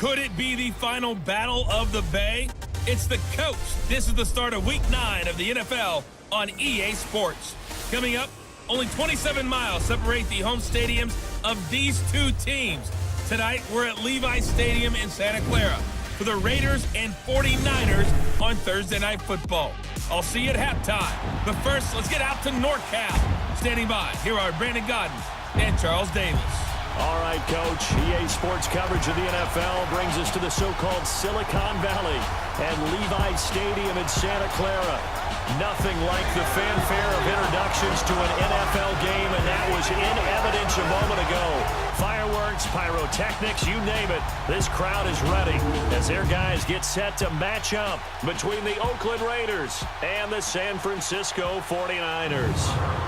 Could it be the final battle of the Bay? It's the coast. This is the start of Week 9 of the NFL on EA Sports. Coming up, only 27 miles separate the home stadiums of these two teams. Tonight, we're at Levi Stadium in Santa Clara for the Raiders and 49ers on Thursday Night Football. I'll see you at halftime. But first, let's get out to NorCal. Standing by, here are Brandon Godden and Charles Davis. All right, Coach. EA Sports coverage of the NFL brings us to the so-called Silicon Valley and Levi Stadium in Santa Clara. Nothing like the fanfare of introductions to an NFL game, and that was in evidence a moment ago. Fireworks, pyrotechnics, you name it. This crowd is ready as their guys get set to match up between the Oakland Raiders and the San Francisco 49ers.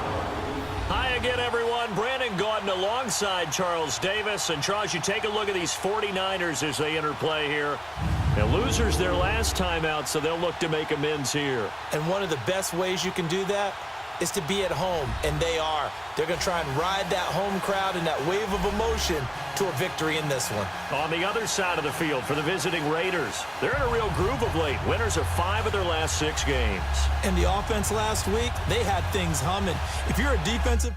Hi again, everyone. Brandon Gaudin alongside Charles Davis. And, Charles, you take a look at these 49ers as they enter play here. Now, losers their last time out, so they'll look to make amends here. And one of the best ways you can do that is to be at home, and they are. They're going to try and ride that home crowd and that wave of emotion to a victory in this one. On the other side of the field for the visiting Raiders, they're in a real groove of late. Winners of 5 of their last 6 games. And the offense last week, they had things humming. If you're a defensive...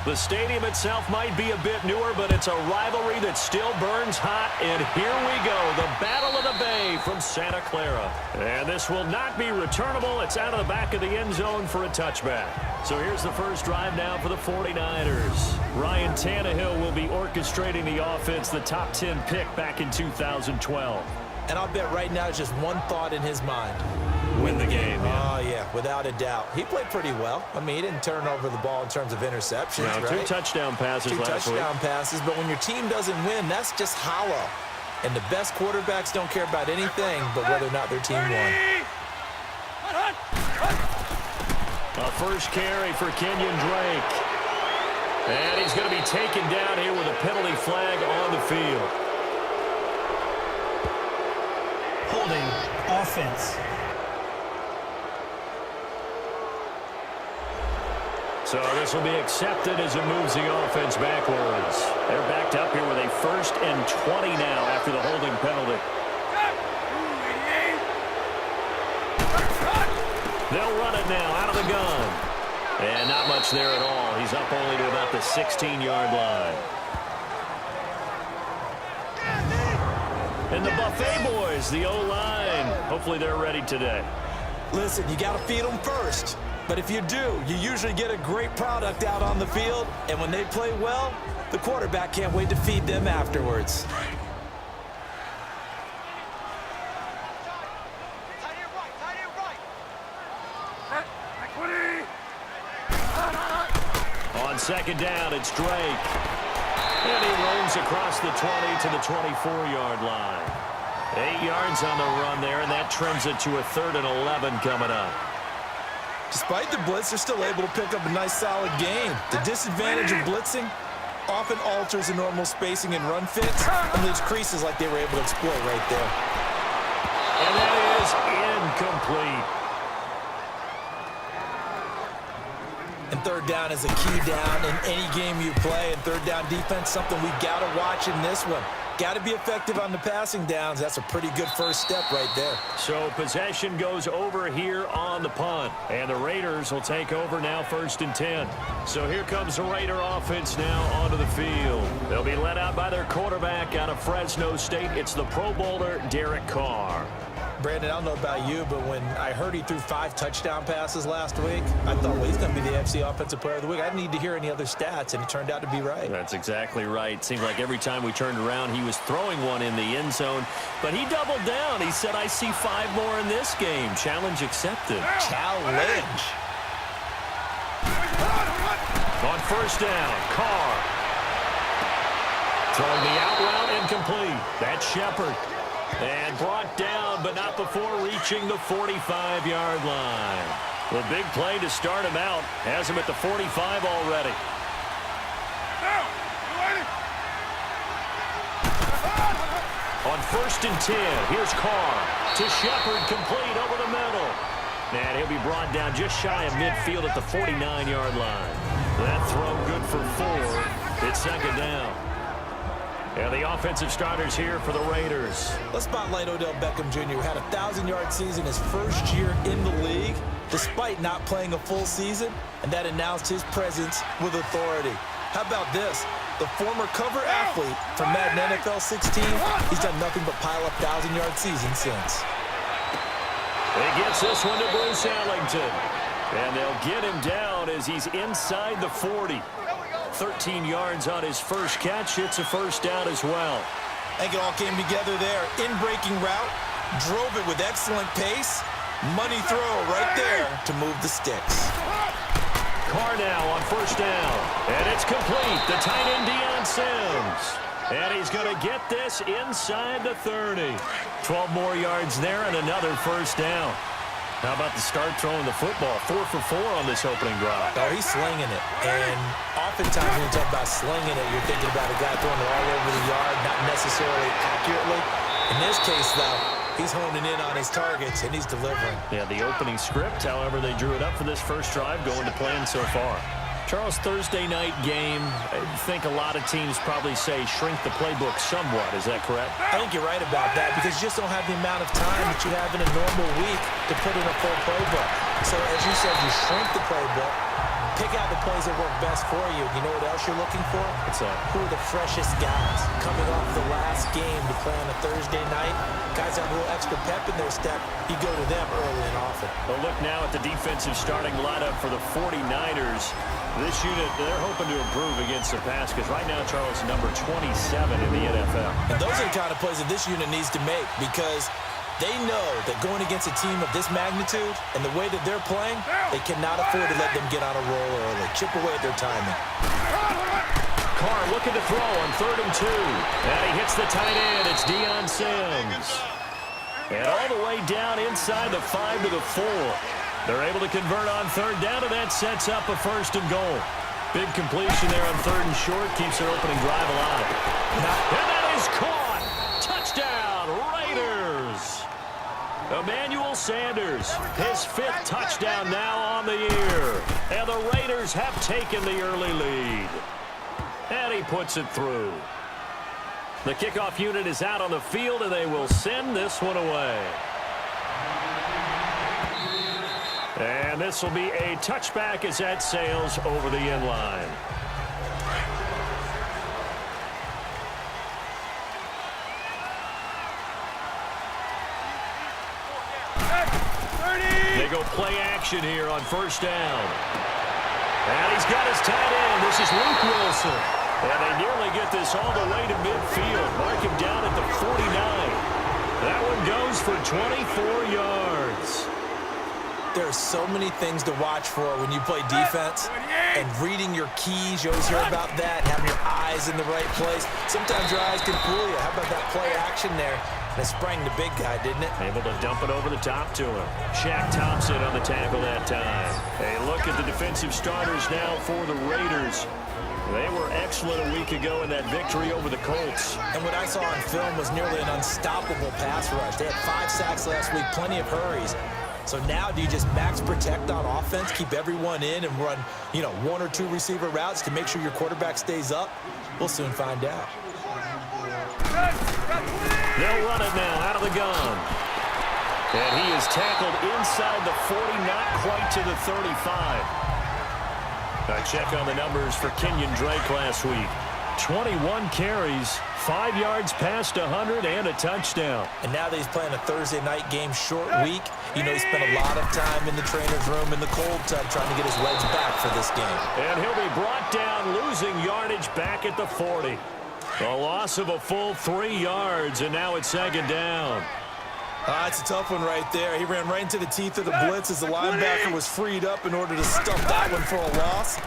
The stadium itself might be a bit newer, but it's a rivalry that still burns hot. And here we go, the Battle of the Bay from Santa Clara. And this will not be returnable. It's out of the back of the end zone for a touchback. So here's the first drive now for the 49ers. Ryan Tannehill will be orchestrating the offense, the top 10 pick back in 2012. And I'll bet right now it's just one thought in his mind. Win the game. Yeah. Oh, yeah, without a doubt. He played pretty well. I mean, he didn't turn over the ball in terms of interceptions, now, right? 2 touchdown passes last week. 2 touchdown passes, but when your team doesn't win, that's just hollow. And the best quarterbacks don't care about anything but whether or not their team won. A first carry for Kenyon Drake. And he's going to be taken down here with a penalty flag on the field. Holding offense. So this will be accepted as it moves the offense backwards. They're backed up here with a 1st and 20 now after the holding penalty. They'll run it now out of the gun. And not much there at all. He's up only to about the 16-yard line. And the Buffet boys, the O-line. Hopefully they're ready today. Listen, you got to feed them first. But if you do, you usually get a great product out on the field. And when they play well, the quarterback can't wait to feed them afterwards. On second down, it's Drake. And he roams across the 20 to the 24-yard line. 8 yards on the run there, and that trims it to a 3rd and 11 coming up. Despite the blitz, they're still able to pick up a nice, solid gain. The disadvantage of blitzing often alters the normal spacing and run fits, and leaves creases like they were able to exploit right there. And that is incomplete. And 3rd down is a key down in any game you play, and 3rd down defense, something we got to watch in this one. Got to be effective on the passing downs. That's a pretty good first step right there. So possession goes over here on the punt. And the Raiders will take over now 1st and 10. So here comes the Raider offense now onto the field. They'll be led out by their quarterback out of Fresno State. It's the Pro Bowler, Derek Carr. Brandon, I don't know about you, but when I heard he threw 5 touchdown passes last week, I thought, well, he's going to be the AFC Offensive Player of the Week. I didn't need to hear any other stats, and it turned out to be right. That's exactly right. Seemed like every time we turned around, he was throwing one in the end zone. But he doubled down. He said, I see 5 more in this game. Challenge accepted. Challenge. On 1st down, Carr. Throwing the out route incomplete. That's Shepard. And brought down, but not before reaching the 45-yard line. Well, big play to start him out. Has him at the 45 already. On 1st and 10, here's Carr to Shepard, complete over the middle. And he'll be brought down just shy of midfield at the 49-yard line. That throw good for 4. It's second down. And the offensive starters here for the Raiders. Let's spotlight Odell Beckham Jr., who had a 1,000-yard season his first year in the league, despite not playing a full season, and that announced his presence with authority. How about this? The former cover athlete from Madden NFL 16, he's done nothing but pile up 1,000-yard seasons since. He gets this one to Bruce Ellington. And they'll get him down as he's inside the 40. 13 yards on his first catch. It's a first down as well. I think it all came together there. In-breaking route, drove it with excellent pace. Money throw right there to move the sticks. Carr now on first down. And it's complete. The tight end, Deion Sims. And he's going to get this inside the 30. 12 more yards there and another first down. How about the start throwing the football? 4 for 4 on this opening drive. Oh, he's slinging it. And oftentimes when you talk about slinging it, you're thinking about a guy throwing it all over the yard, not necessarily accurately. In this case, though, he's honing in on his targets, and he's delivering. Yeah, the opening script, however, they drew it up for this first drive, going to plan so far. Charles, Thursday night game, I think a lot of teams probably say shrink the playbook somewhat. Is that correct? I think you're right about that because you just don't have the amount of time that you have in a normal week to put in a full playbook. So, as you said, you shrink the playbook, pick out the plays that work best for you. You know what else you're looking for? What's that? Who are the freshest guys coming off the last game to play on a Thursday night? Guys have a little extra pep in their step. You go to them early and often. Well, look now at the defensive starting lineup for the 49ers. This unit, they're hoping to improve against the pass because right now, Charles, number 27 in the NFL. And those are the kind of plays that this unit needs to make because they know that going against a team of this magnitude and the way that they're playing, they cannot afford to let them get on a roll early. Chip away at their timing. Carr looking to throw on 3rd and 2. And he hits the tight end. It's Deion Sims. And all the way down inside the 5 to the 4. They're able to convert on 3rd down, and that sets up a 1st and goal. Big completion there on 3rd and short. Keeps their opening drive alive. And that is caught. Touchdown, Raiders. Emmanuel Sanders, his 5th touchdown now on the year. And the Raiders have taken the early lead. And he puts it through. The kickoff unit is out on the field, and they will send this one away. And this will be a touchback as that sails over the end line. They go play action here on 1st down. And he's got his tight end. This is Luke Wilson. And they nearly get this all the way to midfield. Mark him down at the 49. That one goes for 24 yards. There are so many things to watch for when you play defense. And reading your keys, you always hear about that. Having your eyes in the right place. Sometimes your eyes can fool you. How about that play action there? And it sprang the big guy, didn't it? Able to dump it over the top to him. Shaq Thompson on the tackle that time. A look at the defensive starters now for the Raiders. They were excellent a week ago in that victory over the Colts. And what I saw on film was nearly an unstoppable pass rush. They had 5 sacks last week, plenty of hurries. So now do you just max protect on offense, keep everyone in and run, 1 or 2 receiver routes to make sure your quarterback stays up? We'll soon find out. They'll run it now out of the gun. And he is tackled inside the 40, not quite to the 35. A check on the numbers for Kenyon Drake last week. 21 carries, 5 yards past 100, and a touchdown. And now that he's playing a Thursday night game, short week, he spent a lot of time in the trainer's room in the cold tub trying to get his legs back for this game. And he'll be brought down, losing yardage back at the 40. A loss of a full 3 yards, and now it's 2nd down. It's a tough one right there. He ran right into the teeth of the blitz as the linebacker was freed up in order to stuff that one for a loss.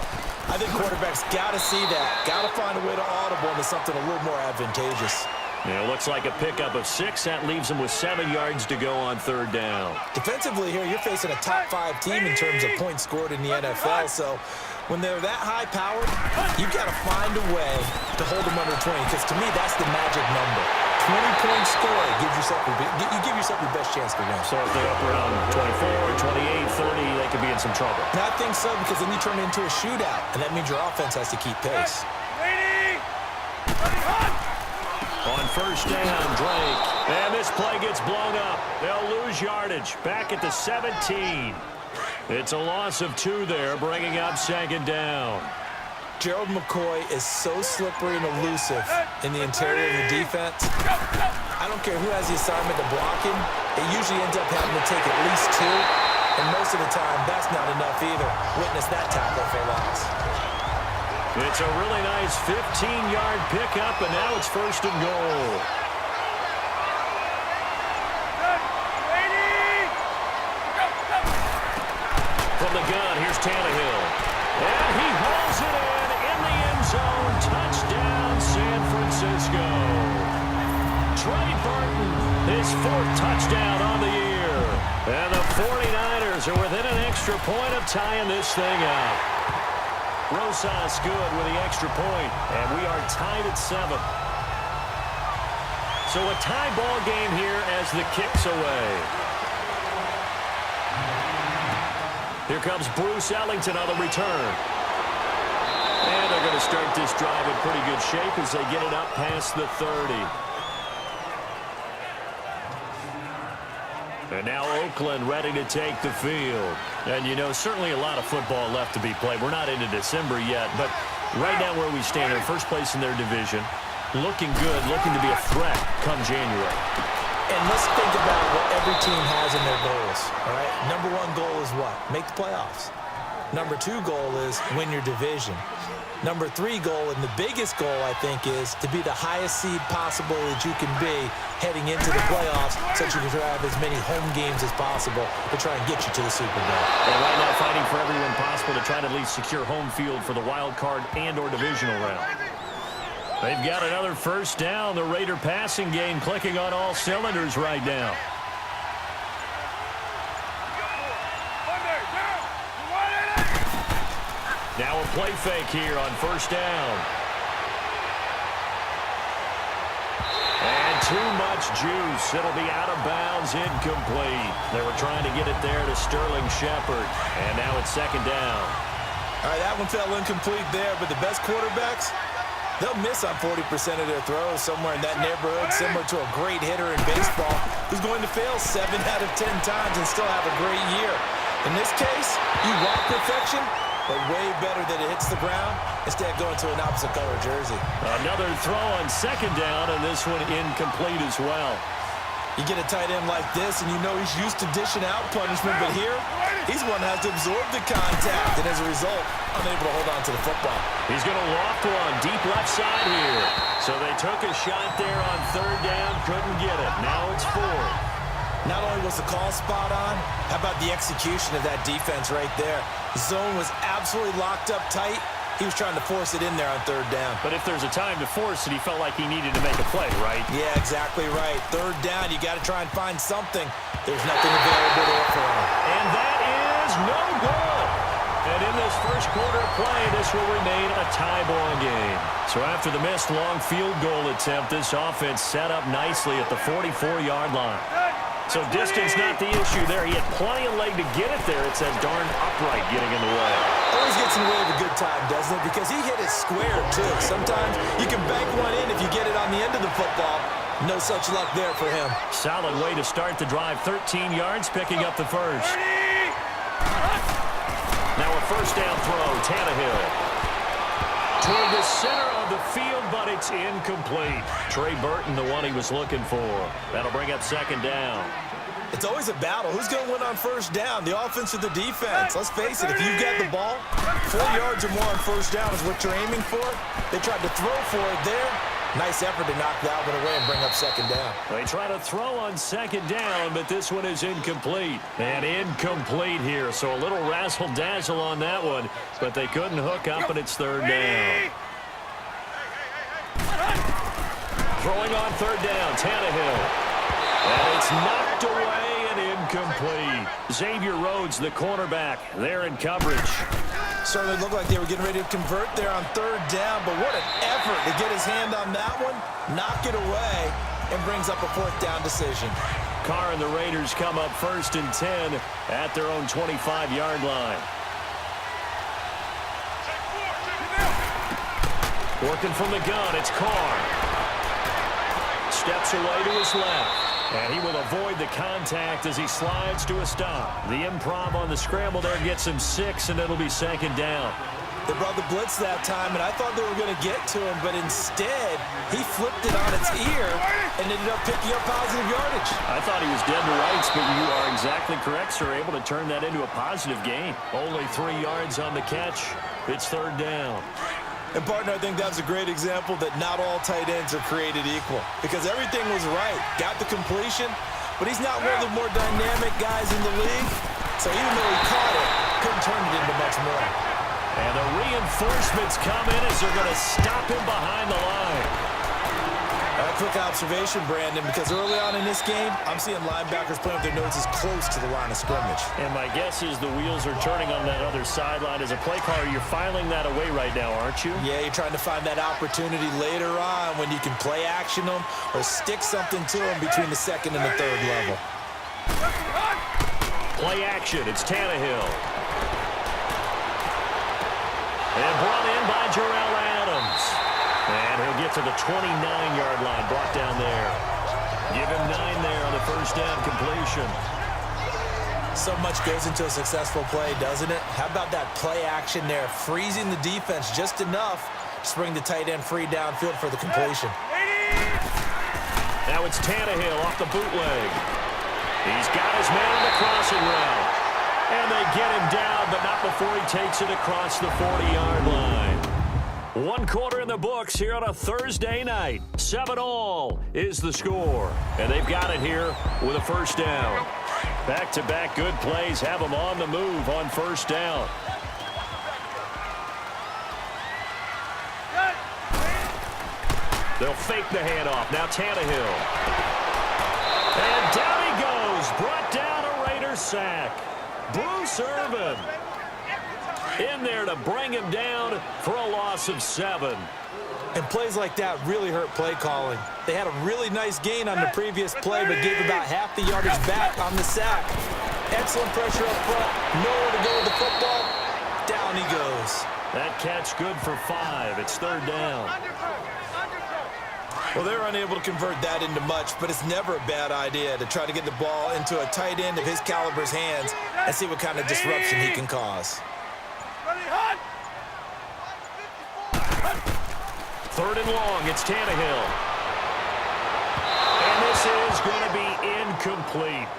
I think quarterbacks got to see that. Got to find a way to audible into something a little more advantageous. Yeah, it looks like a pickup of 6. That leaves him with 7 yards to go on 3rd down. Defensively here, you're facing a top 5 team in terms of points scored in the NFL. So when they're that high-powered, you've got to find a way to hold them under 20. Because to me, that's the magic number. 20-point score gives yourself you give yourself your best chance to win. So if they're up around 24, 28, 30, they could be in some trouble. And I think so, because then you turn it into a shootout, and that means your offense has to keep pace. On first down, Drake. And this play gets blown up. They'll lose yardage. Back at the 17. It's a loss of 2 there, bringing up second down. Gerald McCoy is so slippery and elusive in the interior of the defense. I don't care who has the assignment to block him. It usually ends up having to take at least 2. And most of the time, that's not enough either. Witness that tackle for loss. It's a really nice 15-yard pickup, and now it's first and goal. From the gun, here's Tannehill. And he hauls it in the end zone. Touchdown, San Francisco. Trey Burton, his 4th touchdown on the year. And the 49ers are within an extra point of tying this thing up. Rosas good with the extra point, and we are tied at 7. So a tie ball game here as the kick's away. Here comes Bruce Ellington on the return. And they're going to start this drive in pretty good shape as they get it up past the 30. And now Oakland ready to take the field. And, you know, certainly a lot of football left to be played. We're not into December yet, but right now where we stand, in first place in their division, looking good, looking to be a threat come January. And let's think about what every team has in their goals, all right? Number 1 goal is what? Make the playoffs. Number 2 goal is win your division. Number 3 goal, and the biggest goal, I think, is to be the highest seed possible that you can be heading into the playoffs so that you can have as many home games as possible to try and get you to the Super Bowl. And right now fighting for everyone possible to try to at least secure home field for the wild card and or divisional round. They've got another first down. The Raider passing game clicking on all cylinders right now. Now a play fake here on first down. And too much juice. It'll be out of bounds, incomplete. They were trying to get it there to Sterling Shepard. And now it's second down. All right, that one fell incomplete there, but the best quarterbacks, they'll miss on 40% of their throws somewhere in that neighborhood, similar to a great hitter in baseball who's going to fail 7 out of 10 times and still have a great year. In this case, you want perfection, but way better that it hits the ground instead of going to an opposite color jersey. Another throw on second down, and this one incomplete as well. You get a tight end like this, and you know he's used to dishing out punishment, but here, he's one that has to absorb the contact, and as a result, unable to hold on to the football. He's going to loft one deep left side here. So they took a shot there on third down, couldn't get it. Now it's 4. Not only was the call spot on, how about the execution of that defense right there? The zone was absolutely locked up tight. He was trying to force it in there on third down. But if there's a time to force it, he felt like he needed to make a play, right? Yeah, exactly right. Third down, you got to try and find something. There's nothing available there for him. And that is no good. And in this first quarter of play, this will remain a tie ball game. So after the missed long field goal attempt, this offense set up nicely at the 44-yard line. So distance not the issue there. He had plenty of leg to get it there. It's that darn upright getting in the way. Always gets in the way of a good time, doesn't it? Because he hit it square, too. Sometimes you can bank one in if you get it on the end of the football. No such luck there for him. Solid way to start the drive. 13 yards, picking up the first. Now a first down throw, Tannehill. Toward the center of the field, but it's incomplete. Trey Burton, the one he was looking for. That'll bring up second down. It's always a battle. Who's going to win on first down, the offense or the defense? Let's face it, if you get the ball, 4 yards or more on first down is what you're aiming for. They tried to throw for it there. Nice effort to knock that one away and bring up second down. They try to throw on second down, but this one is incomplete. And incomplete here, so a little razzle-dazzle on that one, but they couldn't hook up, and it's third down. Throwing on third down, Tannehill. And it's knocked away and incomplete. Xavier Rhodes, the cornerback, there in coverage. Certainly looked like they were getting ready to convert there on third down, but what an effort to get his hand on that one, knock it away, and brings up a fourth down decision. Carr and the Raiders come up first and 10 at their own 25-yard line. Working from the gun, it's Carr. Steps away to his left. And he will avoid the contact as he slides to a stop. The improv on the scramble there gets him 6, and it'll be 2nd down. They brought the blitz that time, and I thought they were going to get to him, but instead, he flipped it on its ear and ended up picking up positive yardage. I thought he was dead to rights, but you are exactly correct, sir. Able to turn that into a positive gain. Only 3 yards on the catch. It's 3rd down. And, partner, I think that's a great example that not all tight ends are created equal, because everything was right. Got the completion, but he's not one of the more dynamic guys in the league. So even though he caught it, couldn't turn it into much more. And the reinforcements come in as they're going to stop him behind the line. A quick observation, Brandon, because early on in this game, I'm seeing linebackers playing with their noses close to the line of scrimmage. And my guess is the wheels are turning on that other sideline. As a play caller, you're filing that away right now, aren't you? Yeah, you're trying to find that opportunity later on when you can play action them or stick something to them between the 2nd and the 3rd level. Play action. It's Tannehill. And brought in by Jarrell Adams. And he'll get to the 29-yard line, brought down there. Give him 9 there on the 1st down completion. So much goes into a successful play, doesn't it? How about that play action there, freezing the defense just enough to bring the tight end free downfield for the completion. Now it's Tannehill off the bootleg. He's got his man on the crossing route. And they get him down, but not before he takes it across the 40-yard line. 1 quarter in the books here on a Thursday night. 7-all is the score. And they've got it here with a 1st down. Back-to-back good plays have them on the move on 1st down. They'll fake the handoff. Now Tannehill. And down he goes. Brought down a Raider sack. Bruce Irvin in there to bring him down for a loss of 7. And plays like that really hurt play calling. They had a really nice gain on the previous play, but gave about half the yardage back on the sack. Excellent pressure up front. Nowhere to go with the football. Down he goes. That catch good for 5. It's 3rd down. Well, they're unable to convert that into much, but it's never a bad idea to try to get the ball into a tight end of his caliber's hands and see what kind of disruption he can cause. 3rd and long, it's Tannehill. And this is going to be incomplete.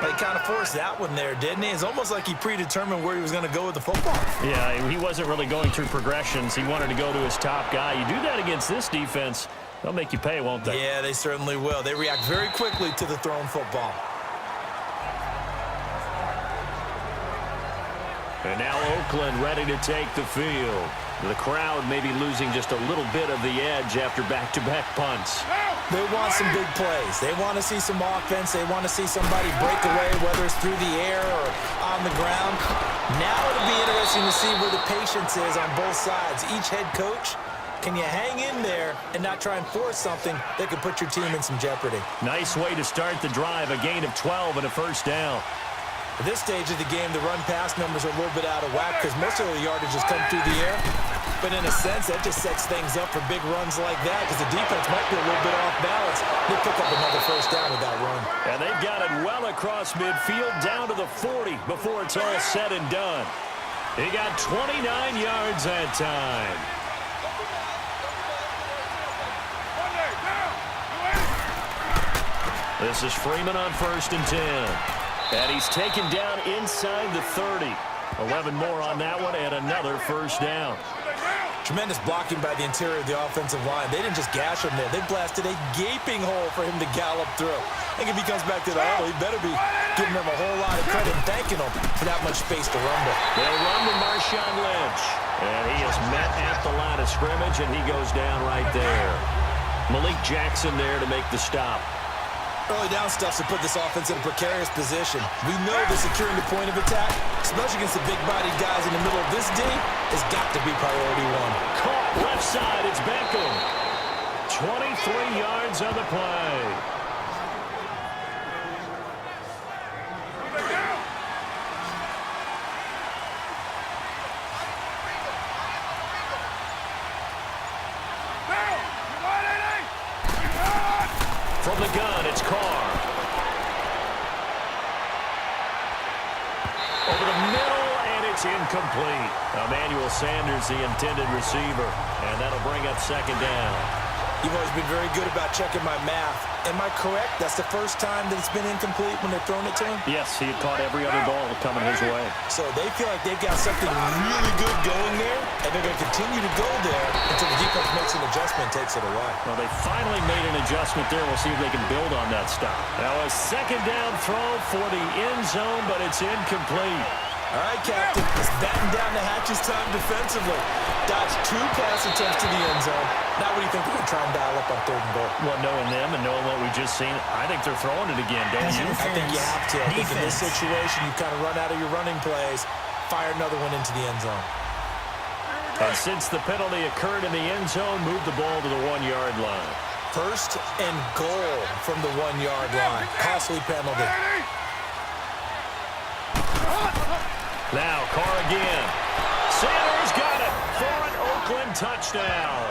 But he kind of forced that one there, didn't he? It's almost like he predetermined where he was going to go with the football. Yeah, he wasn't really going through progressions. He wanted to go to his top guy. You do that against this defense, they'll make you pay, won't they? Yeah, they certainly will. They react very quickly to the thrown football. And now Oakland ready to take the field. The crowd may be losing just a little bit of the edge after back-to-back punts. They want some big plays. They want to see some offense. They want to see somebody break away, whether it's through the air or on the ground. Now it'll be interesting to see where the patience is on both sides. Each head coach, can you hang in there and not try and force something that could put your team in some jeopardy? Nice way to start the drive, a gain of 12 and a 1st down. At this stage of the game, the run-pass numbers are a little bit out of whack because most of the yardage has come through the air. But in a sense, that just sets things up for big runs like that because the defense might be a little bit off balance. They pick up another 1st down with that run. And they've got it well across midfield down to the 40 before it's all said and done. He got 29 yards that time. This is Freeman on 1st and 10. And he's taken down inside the 30. 11 more on that one and another 1st down. Tremendous blocking by the interior of the offensive line. They didn't just gash him there. They blasted a gaping hole for him to gallop through. I think if he comes back to the huddle, he better be giving them a whole lot of credit and thanking them for that much space to run with. They'll run to Marshawn Lynch. And he is met at the line of scrimmage, and he goes down right there. Malik Jackson there to make the stop. Early down stuffs to put this offense in a precarious position. We know that securing the point of attack, especially against the big-bodied guys in the middle of this D, has got to be priority 1. Caught left side, it's Beckham. 23 yards on the play. From the gun, it's Carr. Over the middle, and it's incomplete. Emmanuel Sanders, the intended receiver, and that'll bring up second down. You've always been very good about checking my math. Am I correct? That's the first time that it's been incomplete when they're throwing it to him? Yes, he had caught every other ball coming his way. So they feel like they've got something really good going there, and they're going to continue to go there until the defense makes an adjustment and takes it away. Well, they finally made an adjustment there. We'll see if they can build on that stop. Now a second down throw for the end zone, but it's incomplete. All right, Captain, it's batten down the hatches time defensively. Dodge 2 pass attempts to the end zone. Now what do you think they're going to try and dial up on 3rd and goal? Well, knowing them and knowing what we just seen, I think they're throwing it again, don't you? I think you have to. I think in this situation, you kind of run out of your running plays, fire another one into the end zone. And since the penalty occurred in the end zone, move the ball to the 1-yard line. 1st and goal from the 1-yard line. Costly penalty. Now, Carr again. Sanders got it for an Oakland touchdown.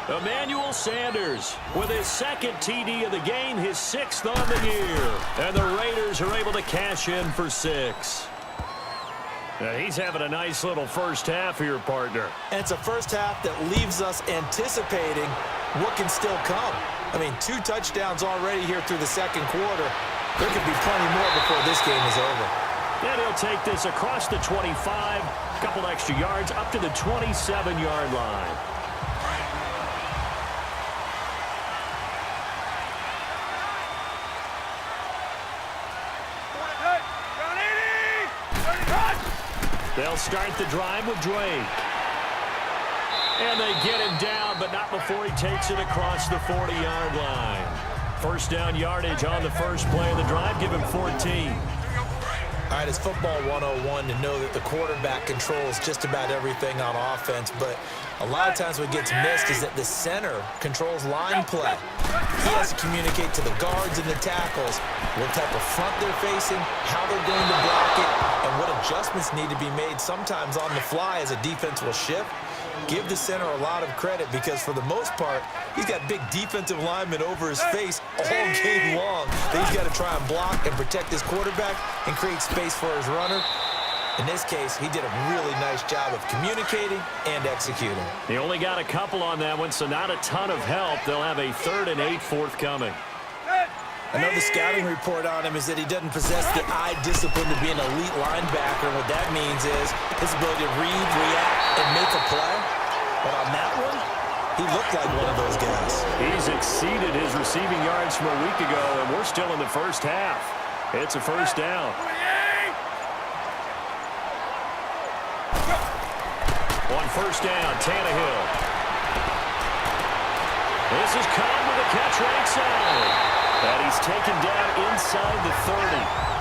Emmanuel Sanders with his 2nd TD of the game, his 6th on the year. And the Raiders are able to cash in for 6. Now, he's having a nice little first half here, partner. And it's a first half that leaves us anticipating what can still come. I mean, 2 touchdowns already here through the 2nd quarter. There could be plenty more before this game is over. And he'll take this across the 25, a couple extra yards, up to the 27-yard line. They'll start the drive with Drake. And they get him down, but not before he takes it across the 40-yard line. First down yardage on the first play of the drive, give him 14. All right, it's football 101 to know that the quarterback controls just about everything on offense, but a lot of times what gets missed is that the center controls line play. He has to communicate to the guards and the tackles what type of front they're facing, how they're going to block it, and what adjustments need to be made sometimes on the fly as a defense will shift. Give the center a lot of credit because for the most part, he's got big defensive linemen over his face all game long. That he's got to try and block and protect his quarterback and create space for his runner. In this case, he did a really nice job of communicating and executing. He only got a couple on that one, so not a ton of help. They'll have a 3rd and 8 forthcoming. Another scouting report on him is that he doesn't possess the eye discipline to be an elite linebacker. What that means is his ability to read, react, and make a play. But on that one, he looked like one of those guys. He's exceeded his receiving yards from a week ago, and we're still in the first half. It's a first down. On first down, Tannehill. This is Cobb with a catch right side. And he's taken down inside the 30.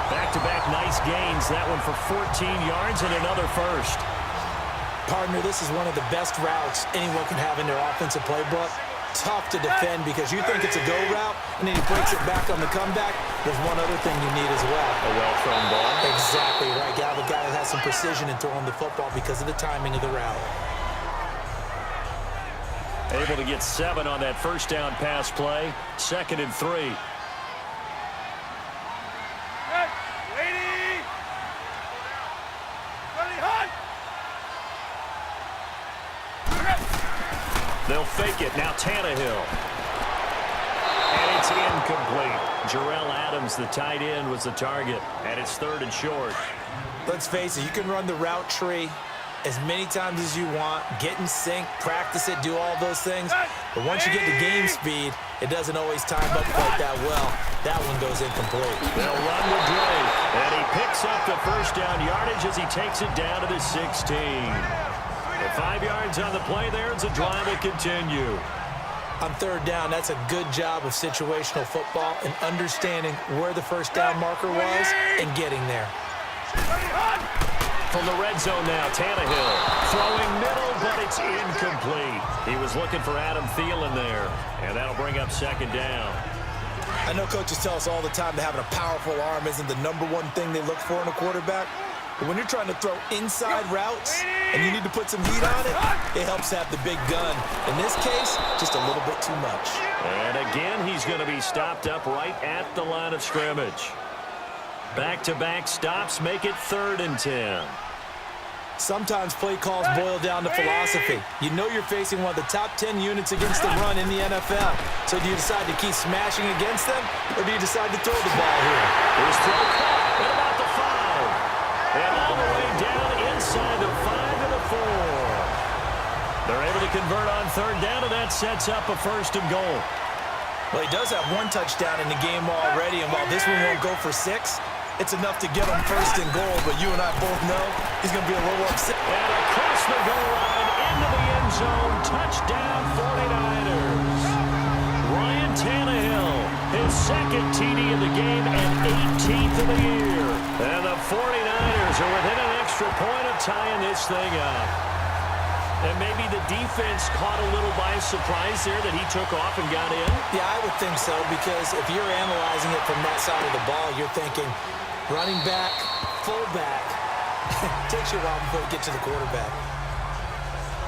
Back-to-back nice gains. That one for 14 yards and another first. Partner, this is one of the best routes anyone can have in their offensive playbook. Tough to defend because you think it's a go route, and then he breaks it back on the comeback. There's one other thing you need as well. A well-thrown ball. Exactly right. You have a guy that has some precision in throwing the football because of the timing of the route. Able to get 7 on that first down pass play. 2nd and 3. They'll fake it. Now Tannehill. And it's incomplete. Jarrell Adams, the tight end, was the target. And it's 3rd and short. Let's face it, you can run the route tree as many times as you want, get in sync, practice it, do all those things. But once you get to game speed, it doesn't always time up quite that well. That one goes incomplete. They'll run with Drake. And he picks up the first down yardage as he takes it down to the 16. At 5 yards on the play there, the drive will continue. On 3rd down, that's a good job of situational football and understanding where the first down marker was and getting there. From the red zone now, Tannehill throwing middle, but it's incomplete. He was looking for Adam Thielen there, and that'll bring up 2nd down. I know coaches tell us all the time that having a powerful arm isn't the #1 thing they look for in a quarterback. But when you're trying to throw inside routes, and you need to put some heat on it, it helps have the big gun. In this case, just a little bit too much. And again, he's going to be stopped up right at the line of scrimmage. Back-to-back stops make it 3rd and 10. Sometimes play calls boil down to philosophy. You know you're facing one of the top 10 units against the run in the NFL. So do you decide to keep smashing against them, or do you decide to throw the ball here? Here's throw caught at about the 5. And all the way down inside the 5 to the 4. They're able to convert on 3rd down, and that sets up a 1st and goal. Well, he does have 1 touchdown in the game already, and while this one won't go for 6, it's enough to get him 1st and goal, but you and I both know he's going to be a little upset. And across the goal line into the end zone, touchdown 49ers. Ryan Tannehill, his 2nd TD of the game and 18th of the year. And the 49ers are within an extra point of tying this thing up. And maybe the defense caught a little by surprise there that he took off and got in? Yeah, I would think so, because if you're analyzing it from that side of the ball, you're thinking running back, fullback. Takes you a while before you get to the quarterback.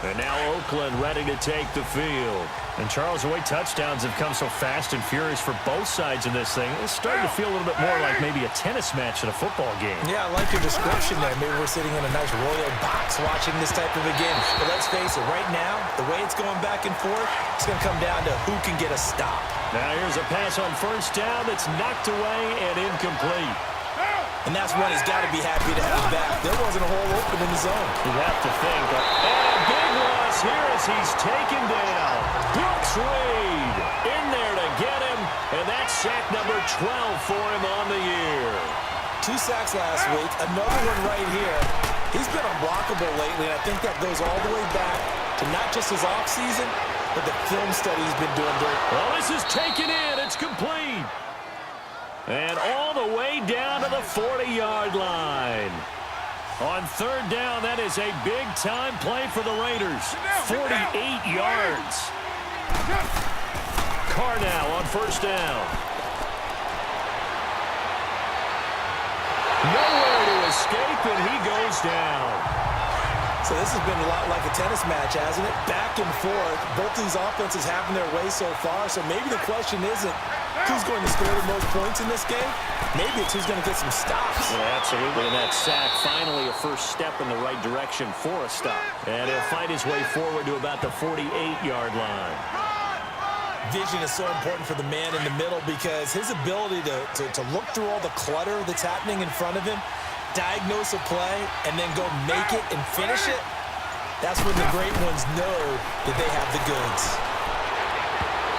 And now Oakland ready to take the field. And Charles, the way touchdowns have come so fast and furious for both sides in this thing, it's starting to feel a little bit more like maybe a tennis match at a football game. Yeah, I like your description there. Maybe we're sitting in a nice royal box watching this type of a game. But let's face it, right now, the way it's going back and forth, it's going to come down to who can get a stop. Now here's a pass on 1st down that's knocked away and incomplete. And that's one he's got to be happy to have back. There wasn't a hole open in the zone. You have to think. And a big loss here as he's taken down. Brooks Reed in there to get him. And that's sack number 12 for him on the year. 2 sacks last week. Another one right here. He's been unblockable lately, and I think that goes all the way back to not just his offseason, but the film study he's been doing. Well, this is taken in. It's complete. And all the way down to the 40-yard line. On 3rd down, that is a big-time play for the Raiders. 48 yards. Carr now on 1st down. Nowhere to escape, and he goes down. So this has been a lot like a tennis match, hasn't it? Back and forth. Both these offenses having their way so far. So maybe the question isn't who's going to score the most points in this game. Maybe it's who's going to get some stops. Yeah, absolutely. And that sack, finally a first step in the right direction for a stop. And he'll fight his way forward to about the 48-yard line. Vision is so important for the man in the middle because his ability to look through all the clutter that's happening in front of him, diagnose a play, and then go make it and finish it, that's when the great ones know that they have the goods.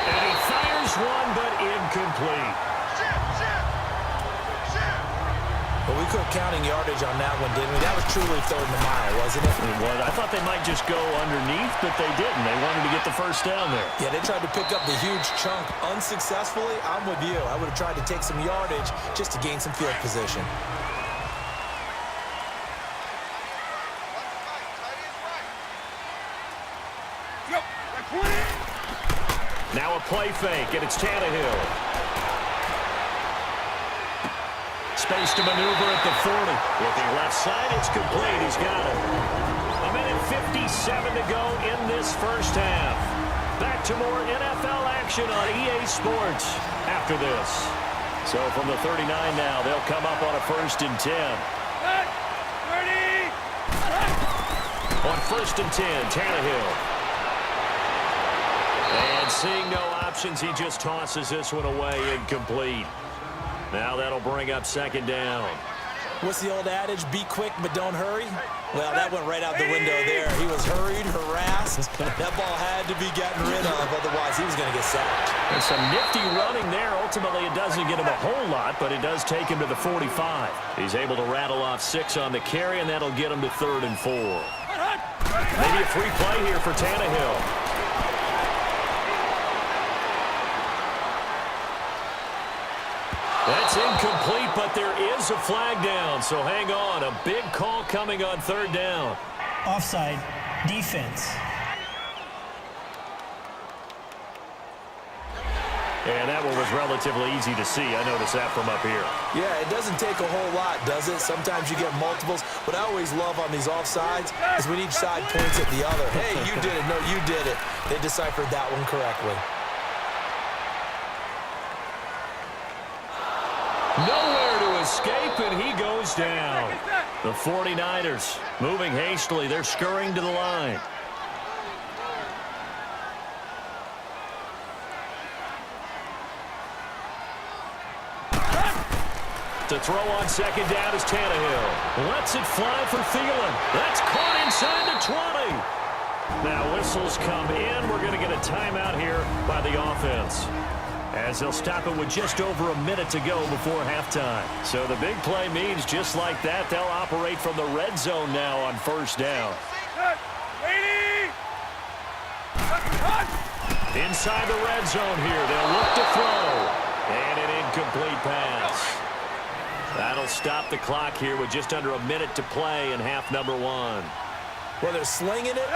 And he fires one, but incomplete. Well, we quit counting yardage on that one, didn't we? That was truly 3rd and a mile, wasn't it? It was. I thought they might just go underneath, but they didn't. They wanted to get the 1st down there. Yeah, they tried to pick up the huge chunk unsuccessfully. I'm with you. I would have tried to take some yardage just to gain some field position. Now a play fake, and it's Tannehill. Space to maneuver at the 40. Looking left side, it's complete. He's got it. 1:57 to go in this 1st half. Back to more NFL action on EA Sports after this. So from the 39 now, they'll come up on a 1st and 10. On 1st and 10, Tannehill. And seeing no options, he just tosses this one away, incomplete. Now that'll bring up 2nd down. What's the old adage? Be quick, but don't hurry? Well, that went right out the window there. He was hurried, harassed. That ball had to be gotten rid of, otherwise he was going to get sacked. And some nifty running there. Ultimately, it doesn't get him a whole lot, but it does take him to the 45. He's able to rattle off 6 on the carry, and that'll get him to 3rd and 4. Maybe a free play here for Tannehill. That's incomplete, but there is a flag down, so hang on. A big call coming on 3rd down. Offside, defense. And that one was relatively easy to see. I noticed that from up here. Yeah, it doesn't take a whole lot, does it? Sometimes you get multiples. What I always love on these offsides is when each side points at the other. Hey, you did it. No, you did it. They deciphered that one correctly. Nowhere to escape, and he goes down. The 49ers moving hastily. They're scurrying to the line. To throw on second down is Tannehill. Lets it fly for Thielen. That's caught inside the 20. Now whistles come in. We're going to get a timeout here by the offense, as they'll stop it with just over a minute to go before halftime. So the big play means just like that, they'll operate from the red zone now on first down. Inside the red zone here, they'll look to throw. And an incomplete pass. That'll stop the clock here with just under a minute to play in half number one. Well, they're slinging it,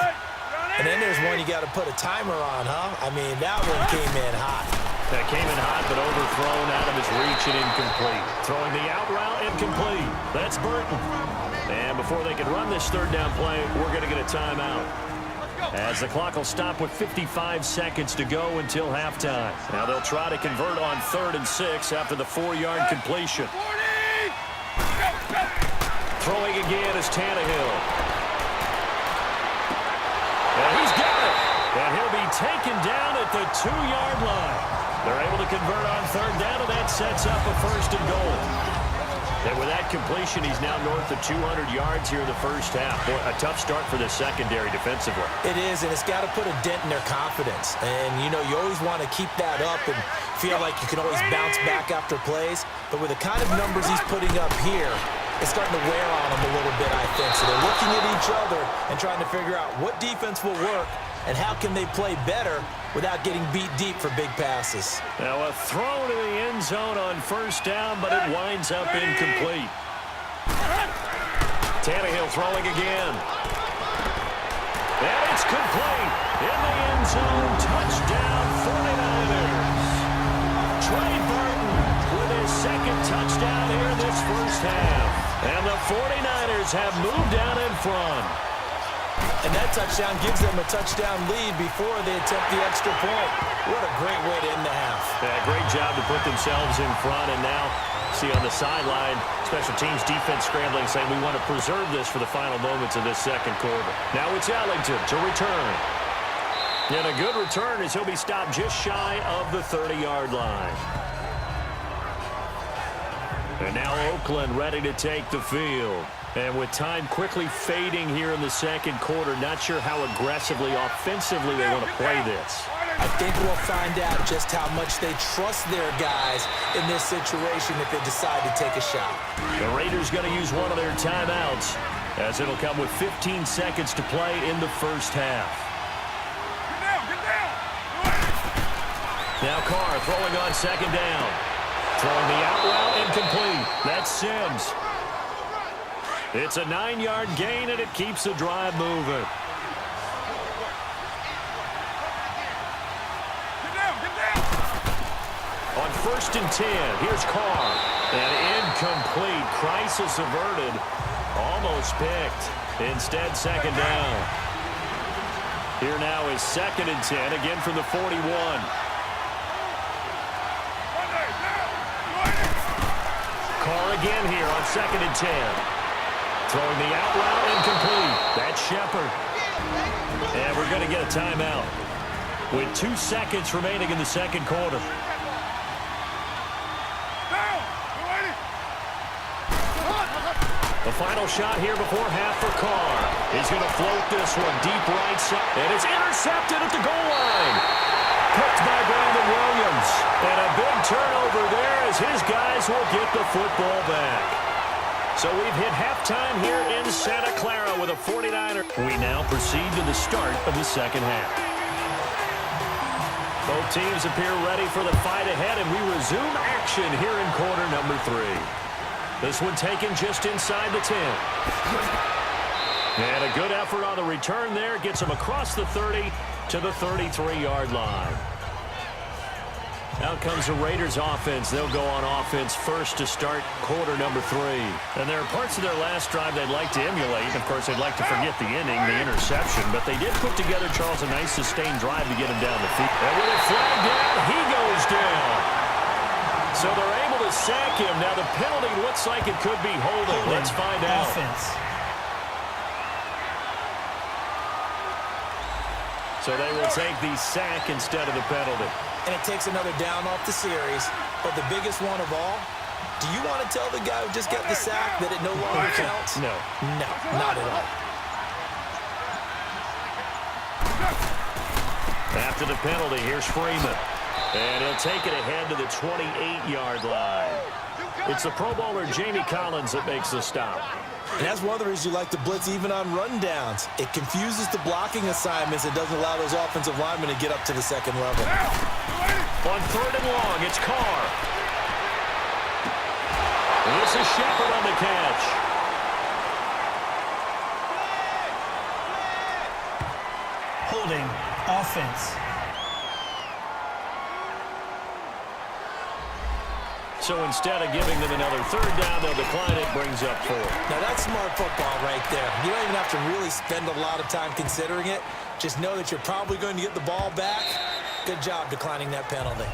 and then there's one you got to put a timer on, huh? I mean, that one came in hot. That came in hot, but overthrown out of his reach and incomplete. Throwing the out route, incomplete. That's Burton. And before they can run this third down play, we're going to get a timeout, as the clock will stop with 55 seconds to go until halftime. Now they'll try to convert on 3rd and 6 after the 4-yard completion. Throwing again is Tannehill. And he's got it. And he'll be taken down at the 2-yard line. They're able to convert on 3rd down, and that sets up a 1st and goal. And with that completion, he's now north of 200 yards here in the first half. Boy, a tough start for the secondary defensively. It is, and it's got to put a dent in their confidence. And, you know, you always want to keep that up and feel like you can always bounce back after plays. But with the kind of numbers he's putting up here, it's starting to wear on them a little bit, I think. So they're looking at each other and trying to figure out what defense will work and how can they play better without getting beat deep for big passes. Now a throw to the end zone on 1st down, but it winds up incomplete. Tannehill throwing again. And it's complete. In the end zone, touchdown 49ers. Trey Burton with his 2nd touchdown here this first half. And the 49ers have moved down in front. And that touchdown gives them a touchdown lead before they attempt the extra point. What a great way to end the half. Yeah, great job to put themselves in front. And now, see on the sideline, special teams defense scrambling, saying we want to preserve this for the final moments of this 2nd quarter. Now it's Ellington to return. And a good return as he'll be stopped just shy of the 30-yard line. And now Oakland ready to take the field. And with time quickly fading here in the 2nd quarter, not sure how aggressively, offensively they want to play this. I think we'll find out just how much they trust their guys in this situation if they decide to take a shot. The Raiders going to use one of their timeouts, as it'll come with 15 seconds to play in the first half. Now Carr throwing on 2nd down. Throwing the out route incomplete. That's Sims. It's a 9-yard gain, and it keeps the drive moving. On 1st and 10, here's Carr. And incomplete. Crisis averted. Almost picked. Instead, 2nd down. Here now is 2nd and 10, again from the 41. Carr again here on 2nd and 10. Throwing the out route incomplete. That's Shepard. And we're going to get a timeout with 2 seconds remaining in the 2nd quarter. The final shot here before half for Carr. He's going to float this one deep right side. And it's intercepted at the goal line. Picked by Brandon Williams. And a big turnover there as his guys will get the football back. So we've hit halftime here in Santa Clara with a 49er. We now proceed to the start of the 2nd half. Both teams appear ready for the fight ahead, and we resume action here in quarter number 3. This one taken just inside the 10. And a good effort on the return there. Gets him across the 30 to the 33-yard line. Out comes the Raiders offense. They'll go on offense first to start quarter number 3. And there are parts of their last drive they'd like to emulate. Of course, they'd like to forget the inning, the interception. But they did put together, Charles, a nice sustained drive to get him down the field. And with a flag down, he goes down. So they're able to sack him. Now the penalty looks like it could be holding. Let's find out. Offense. So they will take the sack instead of the penalty. And it takes another down off the series. But the biggest one of all, do you want to tell the guy who just got the sack that it no longer counts? No. No, not at all. After the penalty, here's Freeman. And he'll take it ahead to the 28-yard line. It's the Pro Bowler Jamie Collins that makes the stop. And that's one of the reasons you like to blitz even on rundowns. It confuses the blocking assignments. It doesn't allow those offensive linemen to get up to the second level. On 3rd and long, it's Carr. This is Shepard on the catch. Holding. Offense. So instead of giving them another 3rd down, they'll decline it, brings up 4. Now that's smart football right there. You don't even have to really spend a lot of time considering it. Just know that you're probably going to get the ball back. Good job declining that penalty.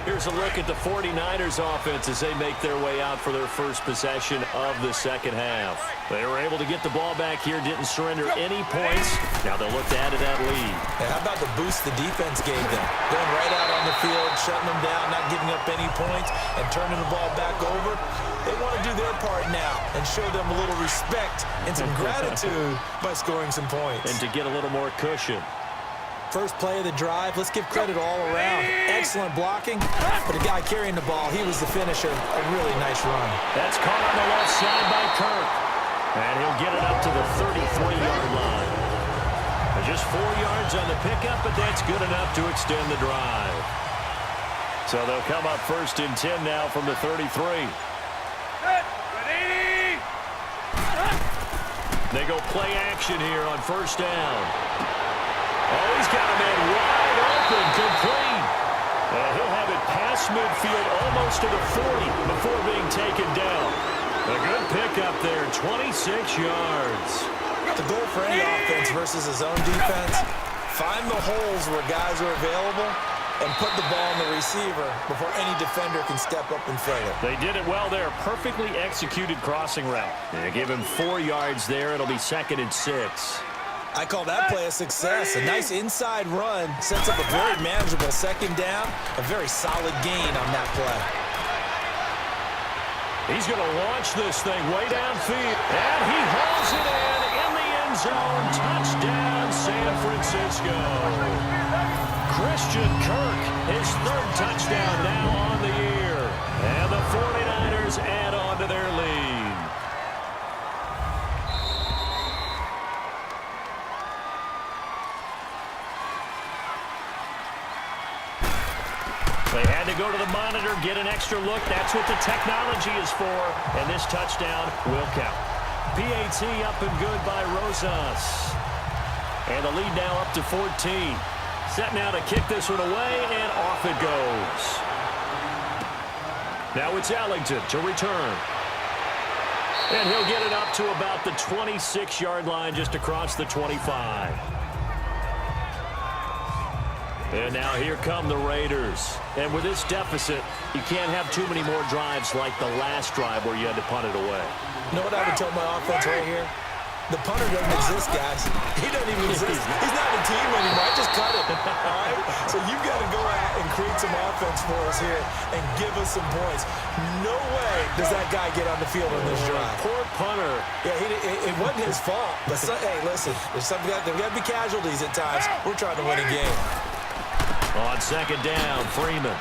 Here's a look at the 49ers offense as they make their way out for their first possession of the second half. They were able to get the ball back here, didn't surrender any points. Now they'll look to add to that lead. And how about the boost the defense gave them? Going right out on the field, shutting them down, not giving up any points, and turning the ball back over. They want to do their part now and show them a little respect and some gratitude by scoring some points. And to get a little more cushion. First play of the drive, let's give credit all around. Excellent blocking, but the guy carrying the ball, he was the finisher. A really nice run. That's caught on the left side by Kirk. And he'll get it up to the 33-yard line. Just 4 yards on the pickup, but that's good enough to extend the drive. So they'll come up 1st and 10 now from the 33. They go play action here on 1st down. Oh, he's got a man wide open, complete. And he'll have it past midfield almost to the 40 before being taken down. A good pickup there, 26 yards. The goal for any offense versus his own defense, find the holes where guys are available and put the ball on the receiver before any defender can step up and fill it. They did it well there. Perfectly executed crossing route. They give him 4 yards there. It'll be 2nd and 6. I call that play a success. A nice inside run sets up a very manageable 2nd down. A very solid gain on that play. He's going to launch this thing way downfield. And he hauls it in the end zone. Touchdown, San Francisco. Christian Kirk, his 3rd touchdown now on the year. And the 49ers add on to their lead. They had to go to the monitor, get an extra look. That's what the technology is for. And this touchdown will count. PAT up and good by Rosas. And the lead now up to 14. Set now to kick this one away, and off it goes. Now it's Ellington to return. And he'll get it up to about the 26-yard line, just across the 25. And now here come the Raiders. And with this deficit, you can't have too many more drives like the last drive where you had to punt it away. You know what I would tell my offense right here? The punter doesn't exist, guys. He doesn't even exist. He's not a team anymore. I just cut it. All right? So you've got to go out and create some offense for us here and give us some points. No way does that guy get on the field on this drive. Poor punter. Yeah, it wasn't his fault. But hey, listen, there's got to be casualties at times. We're trying to win a game. On 2nd down, Freeman.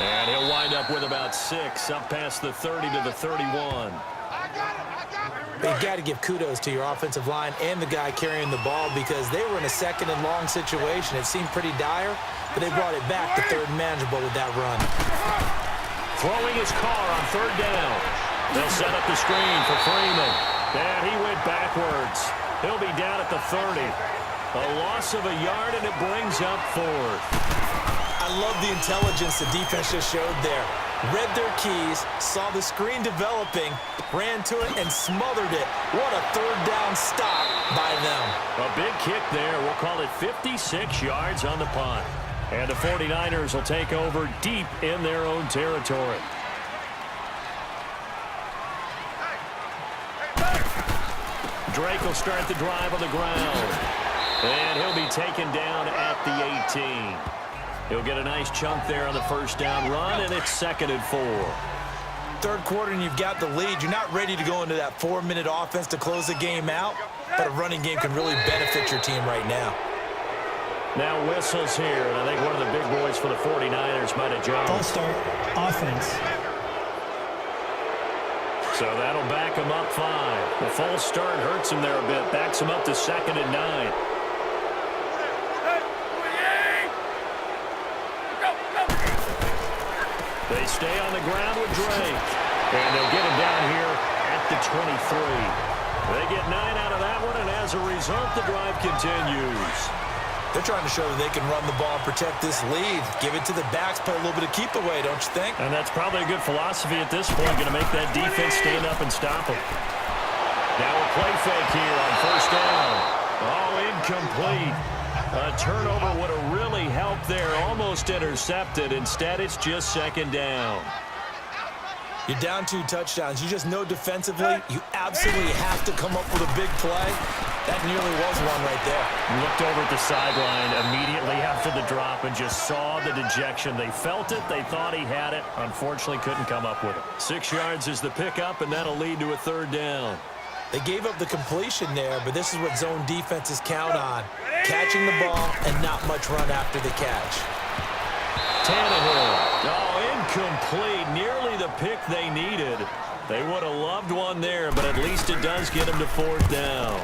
And he'll wind up with about 6, up past the 30 to the 31. You've got to give kudos to your offensive line and the guy carrying the ball because they were in a 2nd and long situation. It seemed pretty dire, but they brought it back to 3rd and manageable with that run. Throwing his car on 3rd down. They'll set up the screen for Freeman. And he went backwards. He'll be down at the 30. A loss of a yard, and it brings up fourth. I love the intelligence the defense just showed there. Read their keys, saw the screen developing, ran to it, and smothered it. What a third down stop by them. A big kick there. We'll call it 56 yards on the punt. And the 49ers will take over deep in their own territory. Drake will start the drive on the ground. And he'll be taken down at the 18. He'll get a nice chunk there on the first down run, and it's 2nd and 4. Third quarter, and you've got the lead. You're not ready to go into that 4-minute offense to close the game out, but a running game can really benefit your team right now. Now whistles here, and I think one of the big boys for the 49ers might have jumped. Full start, offense. So that'll back him up 5. The false start hurts him there a bit. Backs him up to 2nd and 9. They stay on the ground with Drake. And they'll get him down here at the 23. They get 9 out of that one, and as a result, the drive continues. They're trying to show that they can run the ball and protect this lead. Give it to the backs, play a little bit of keep away, don't you think? And that's probably a good philosophy at this point. Going to make that defense stand up and stop them. Now a play fake here on first down. Oh, incomplete. A turnover would have really helped there. Almost intercepted. Instead, it's just 2nd down. You're down 2 touchdowns. You just know defensively you absolutely have to come up with a big play. That nearly was one right there. Looked over at the sideline immediately after the drop and just saw the dejection. They felt it. They thought he had it. Unfortunately, couldn't come up with it. 6 yards is the pickup, and that'll lead to a 3rd down. They gave up the completion there, but this is what zone defenses count on. Catching the ball and not much run after the catch. Tannehill. Oh, incomplete. Nearly the pick they needed. They would have loved one there, but at least it does get them to 4th down.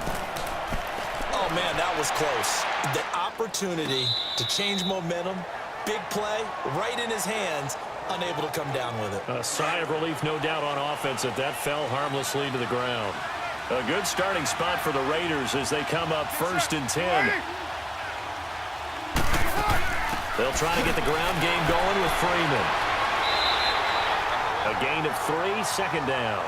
Oh, man, that was close. The opportunity to change momentum, big play, right in his hands, unable to come down with it. A sigh of relief, no doubt, on offense that fell harmlessly to the ground. A good starting spot for the Raiders as they come up 1st and 10. They'll try to get the ground game going with Freeman. A gain of 3, 2nd down.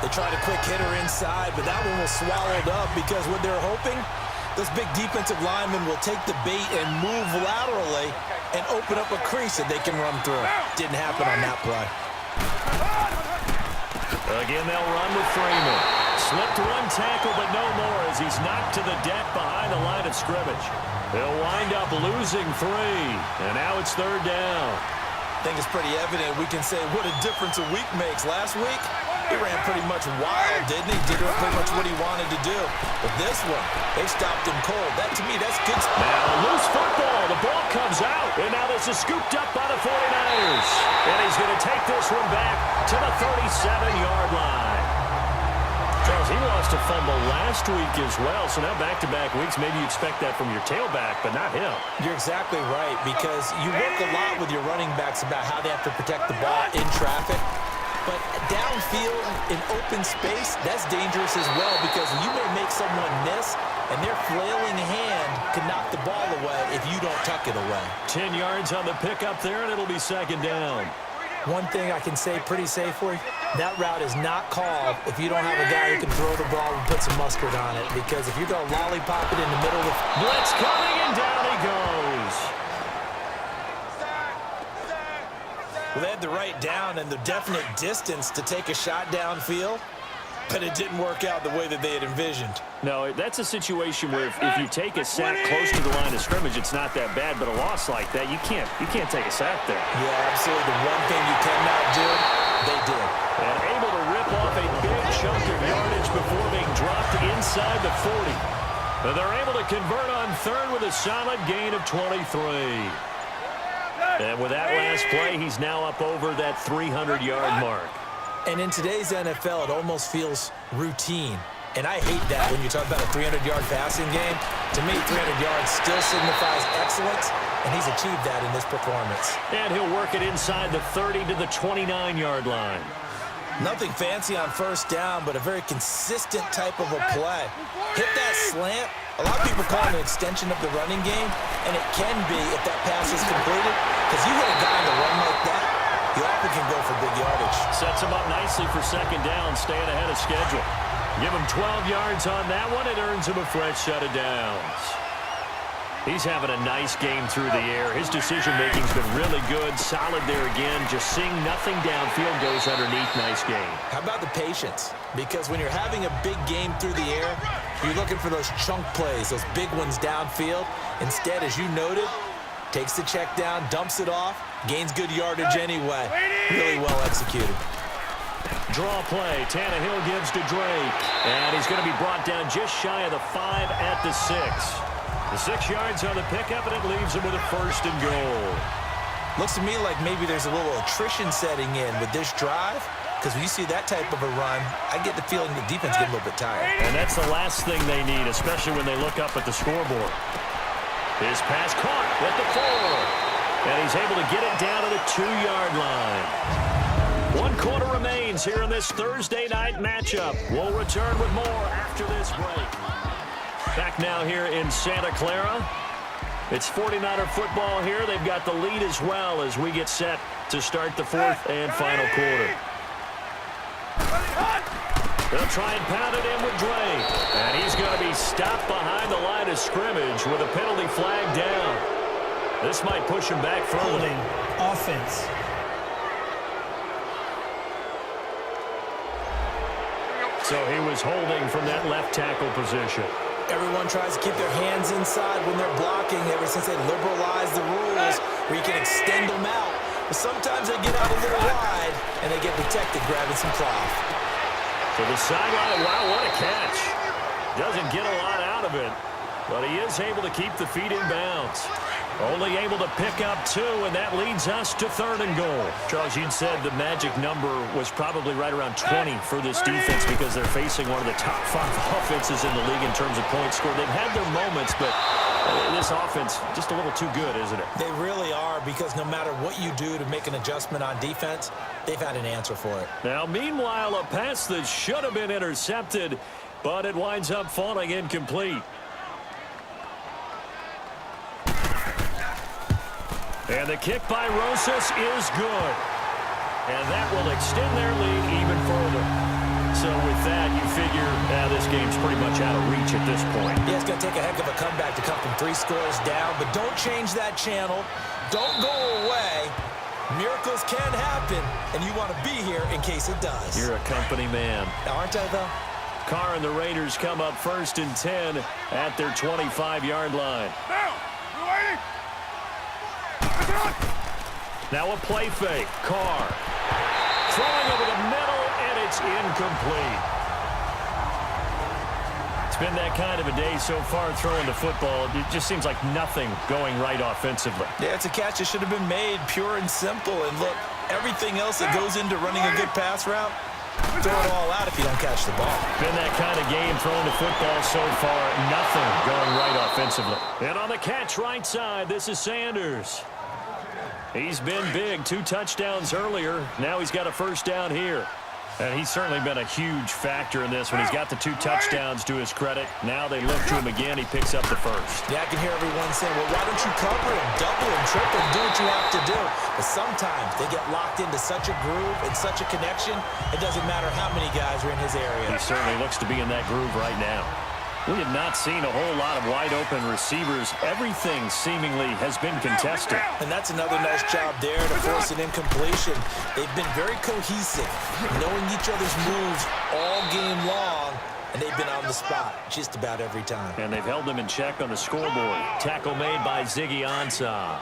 They tried a quick hitter inside, but that one was swallowed up because what they're hoping, those big defensive linemen will take the bait and move laterally and open up a crease that they can run through. Didn't happen on that play. Again, they'll run with Freeman. Slipped one tackle, but no more as he's knocked to the deck behind the line of scrimmage. They'll wind up losing 3, and now it's 3rd down. I think it's pretty evident. We can say what a difference a week makes. Last week, he ran pretty much wild, didn't he? Did pretty much what he wanted to do. But this one, they stopped him cold. That, to me, that's good. Now, loose football. The ball comes out. And now this is scooped up by the 49ers. And he's going to take this one back to the 37-yard line. Charles, he lost a fumble last week as well, so now back-to-back weeks, maybe you expect that from your tailback, but not him. You're exactly right, because you work a lot with your running backs about how they have to protect the ball in traffic, but downfield in open space, that's dangerous as well, because you may make someone miss, and their flailing hand can knock the ball away if you don't tuck it away. 10 yards on the pickup there, and it'll be 2nd down. One thing I can say pretty safely, that route is not called if you don't have a guy who can throw the ball and put some mustard on it. Because if you're going to lollipop it in the middle of the... Blitz coming, and down he goes. Well, they had the right down and the definite distance to take a shot downfield, but it didn't work out the way that they had envisioned. No, that's a situation where if you take a sack close to the line of scrimmage, it's not that bad, but a loss like that, you can't take a sack there. Yeah, absolutely. The one thing you cannot do, they did. And able to rip off a big chunk of yardage before being dropped inside the 40. And they're able to convert on 3rd with a solid gain of 23. And with that last play, he's now up over that 300-yard mark. And in today's NFL, it almost feels routine. And I hate that when you talk about a 300-yard passing game. To me, 300 yards still signifies excellence, and he's achieved that in this performance. And he'll work it inside the 30 to the 29-yard line. Nothing fancy on first down, but a very consistent type of a play. Hit that slant. A lot of people call it an extension of the running game, and it can be if that pass is completed, because you hit a guy on the run like that, you often can go for big yardage. Sets him up nicely for second down, staying ahead of schedule. Give him 12 yards on that one. It earns him a fresh set of downs. He's having a nice game through the air. His decision-making's been really good. Solid there again. Just seeing nothing downfield, goes underneath. Nice game. How about the patience? Because when you're having a big game through the air, you're looking for those chunk plays, those big ones downfield. Instead, as you noted, takes the check down, dumps it off, gains good yardage anyway. Really well executed. Draw play. Tannehill gives to Drake. And he's going to be brought down just shy of the 5 at the 6. The 6 yards on the pickup, and it leaves him with a first and goal. Looks to me like maybe there's a little attrition setting in with this drive, because when you see that type of a run, I get the feeling the defense get a little bit tired. And that's the last thing they need, especially when they look up at the scoreboard. His pass caught at the 4. And he's able to get it down to the 2-yard line. 1 quarter remains here in this Thursday night matchup. We'll return with more after this break. Back now here in Santa Clara. It's 49er football here. They've got the lead as well as we get set to start the 4th and final quarter. They'll try and pound it in with Drake. And he's going to be stopped behind the line of scrimmage with a penalty flag down. This might push him back further. Holding offense. So he was holding from that left tackle position. Everyone tries to keep their hands inside when they're blocking ever since they liberalized the rules where you can extend them out. But sometimes they get out a little wide and they get protected grabbing some cloth. To the sideline. Wow, what a catch. Doesn't get a lot out of it, but he is able to keep the feet in bounds. Only able to pick up 2, and that leads us to 3rd and goal. Charles, you'd said the magic number was probably right around 20 for this defense because they're facing one of the top 5 offenses in the league in terms of points scored. They've had their moments, but this offense just a little too good, isn't it? They really are, because no matter what you do to make an adjustment on defense, they've had an answer for it. Now, meanwhile, a pass that should have been intercepted, but it winds up falling incomplete. And the kick by Rosas is good. And that will extend their lead even further. So with that, you figure this game's pretty much out of reach at this point. Yeah, it's going to take a heck of a comeback to come from 3 scores down, but don't change that channel. Don't go away. Miracles can happen, and you want to be here in case it does. You're a company man. Aren't I, though? Carr and the Raiders come up 1st and 10 at their 25-yard line. Now a play fake. Carr throwing over the middle, and it's incomplete. It's been that kind of a day so far throwing the football. It just seems like nothing going right offensively. Yeah, it's a catch that should have been made, pure and simple. And look, everything else that goes into running a good pass route, throw it all out if you don't catch the ball. Been that kind of game throwing the football so far. Nothing going right offensively. And on the catch right side, this is Sanders. He's been big. 2 touchdowns earlier. Now he's got a first down here. And he's certainly been a huge factor in this when he's got the 2 touchdowns to his credit. Now they look to him again. He picks up the first. Yeah, I can hear everyone saying, well, why don't you cover him, double him, triple him, do what you have to do. But sometimes they get locked into such a groove and such a connection, it doesn't matter how many guys are in his area. He certainly looks to be in that groove right now. We have not seen a whole lot of wide-open receivers. Everything seemingly has been contested. And that's another nice job there to force an incompletion. They've been very cohesive, knowing each other's moves all game long, and they've been on the spot just about every time. And they've held them in check on the scoreboard. Tackle made by Ziggy Ansah.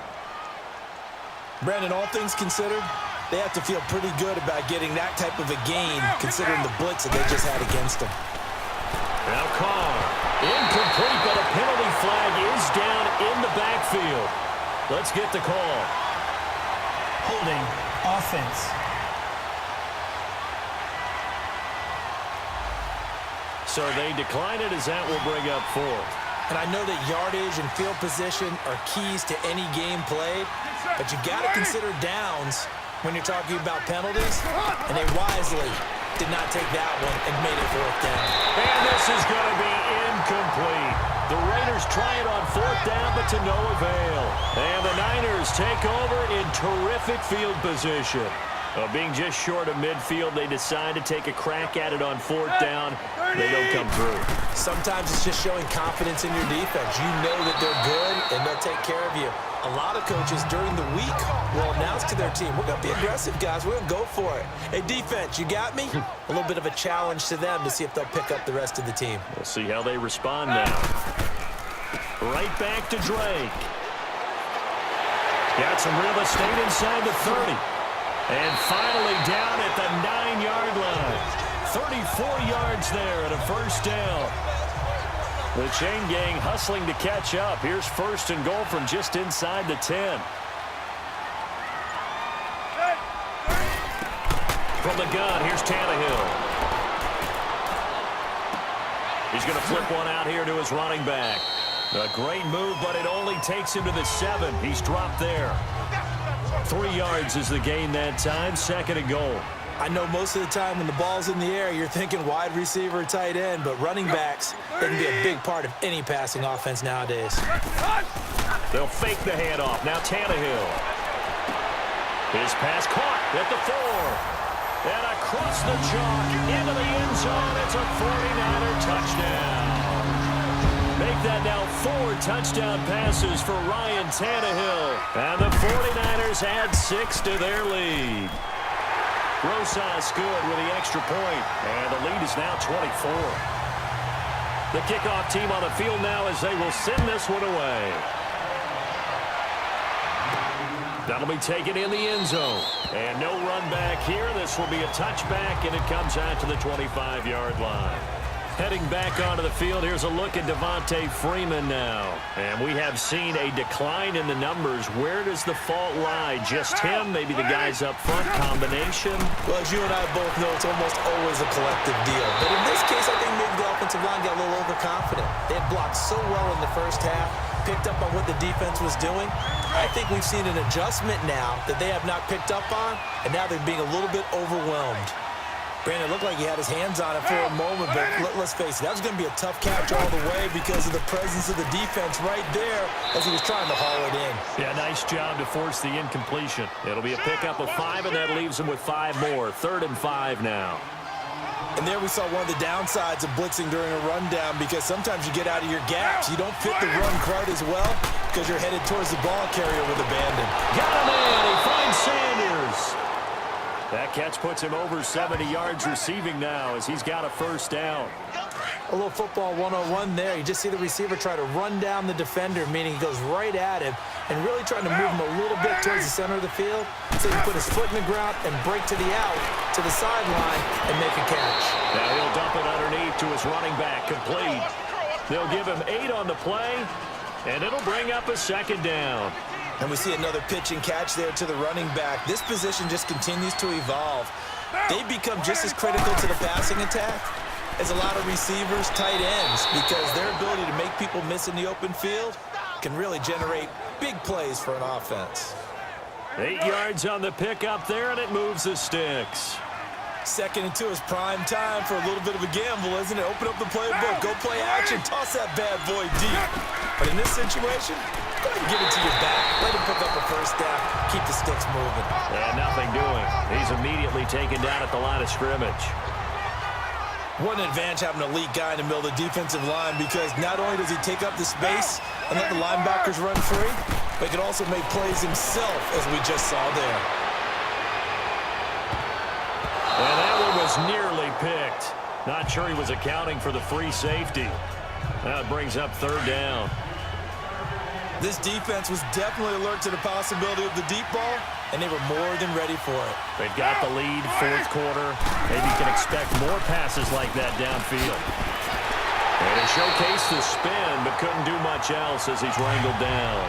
Brandon, all things considered, they have to feel pretty good about getting that type of a gain, considering the blitz that they just had against them. Now Carr, incomplete, but a penalty flag is down in the backfield. Let's get the call. Holding offense. So they decline it as that will bring up 4th. And I know that yardage and field position are keys to any game played, but you got to consider downs when you're talking about penalties, and they wisely did not take that one and made it fourth down. And this is going to be incomplete. The Raiders try it on fourth down, but to no avail. And the Niners take over in terrific field position. Being just short of midfield, they decide to take a crack at it on fourth down. They don't come through. Sometimes it's just showing confidence in your defense. You know that they're good, and they'll take care of you. A lot of coaches during the week will announce to their team, we're going to be aggressive, guys. We're going to go for it. Hey, defense, you got me? A little bit of a challenge to them to see if they'll pick up the rest of the team. We'll see how they respond now. Right back to Drake. Got some real estate inside the 30. And finally down at the 9-yard line. 34 yards there and a first down. The chain gang hustling to catch up. Here's first and goal from just inside the 10. From the gun, here's Tannehill. He's going to flip one out here to his running back. A great move, but it only takes him to the 7. He's dropped there. 3 yards is the gain that time, second and goal. I know most of the time when the ball's in the air, you're thinking wide receiver, tight end, but running backs, they can be a big part of any passing offense nowadays. They'll fake the handoff. Now Tannehill. His pass caught at the 4. And across the chalk into the end zone. It's a 49er touchdown. Make that now 4 touchdown passes for Ryan Tannehill. And the 49ers add 6 to their lead. Rosas good with the extra point. And the lead is now 24. The kickoff team on the field now as they will send this one away. That'll be taken in the end zone. And no run back here. This will be a touchback, and it comes out to the 25-yard line. Heading back onto the field, here's a look at Devontae Freeman now. And we have seen a decline in the numbers. Where does the fault lie? Just him? Maybe the guys up front? Combination? Well, as you and I both know, it's almost always a collective deal. But in this case, I think maybe the offensive line got a little overconfident. They had blocked so well in the first half, picked up on what the defense was doing. I think we've seen an adjustment now that they have not picked up on, and now they're being a little bit overwhelmed. Brandon, it looked like he had his hands on it for a moment, but let's face it, that was going to be a tough catch all the way because of the presence of the defense right there as he was trying to haul it in. Yeah, nice job to force the incompletion. It'll be a pickup of 5, and that leaves him with 5 more. 3rd and 5 now. And there we saw one of the downsides of blitzing during a rundown because sometimes you get out of your gaps. You don't fit the run quite as well because you're headed towards the ball carrier with abandon. Got him in. He finds Sanders. That catch puts him over 70 yards receiving now as he's got a first down. A little football 101 there. You just see the receiver try to run down the defender, meaning he goes right at him and really trying to move him a little bit towards the center of the field so he can put his foot in the ground and break to the out, to the sideline, and make a catch. Now he'll dump it underneath to his running back, complete. They'll give him 8 on the play, and it'll bring up a second down. And we see another pitch and catch there to the running back. This position just continues to evolve. They become just as critical to the passing attack as a lot of receivers, tight ends, because their ability to make people miss in the open field can really generate big plays for an offense. 8 yards on the pickup there, and it moves the sticks. 2nd and 2 is prime time for a little bit of a gamble, isn't it? Open up the playbook, go play action, toss that bad boy deep. But in this situation, go ahead and give it to your back. Let him pick up a first down, keep the sticks moving. And nothing doing. He's immediately taken down at the line of scrimmage. What an advantage having an elite guy in the middle of the defensive line because not only does he take up the space and let the linebackers run free, but he can also make plays himself, as we just saw there. And that one was nearly picked. Not sure he was accounting for the free safety. That brings up 3rd down. This defense was definitely alert to the possibility of the deep ball, and they were more than ready for it. They've got the lead, 4th quarter. Maybe you can expect more passes like that downfield. And he showcased the spin, but couldn't do much else as he's wrangled down.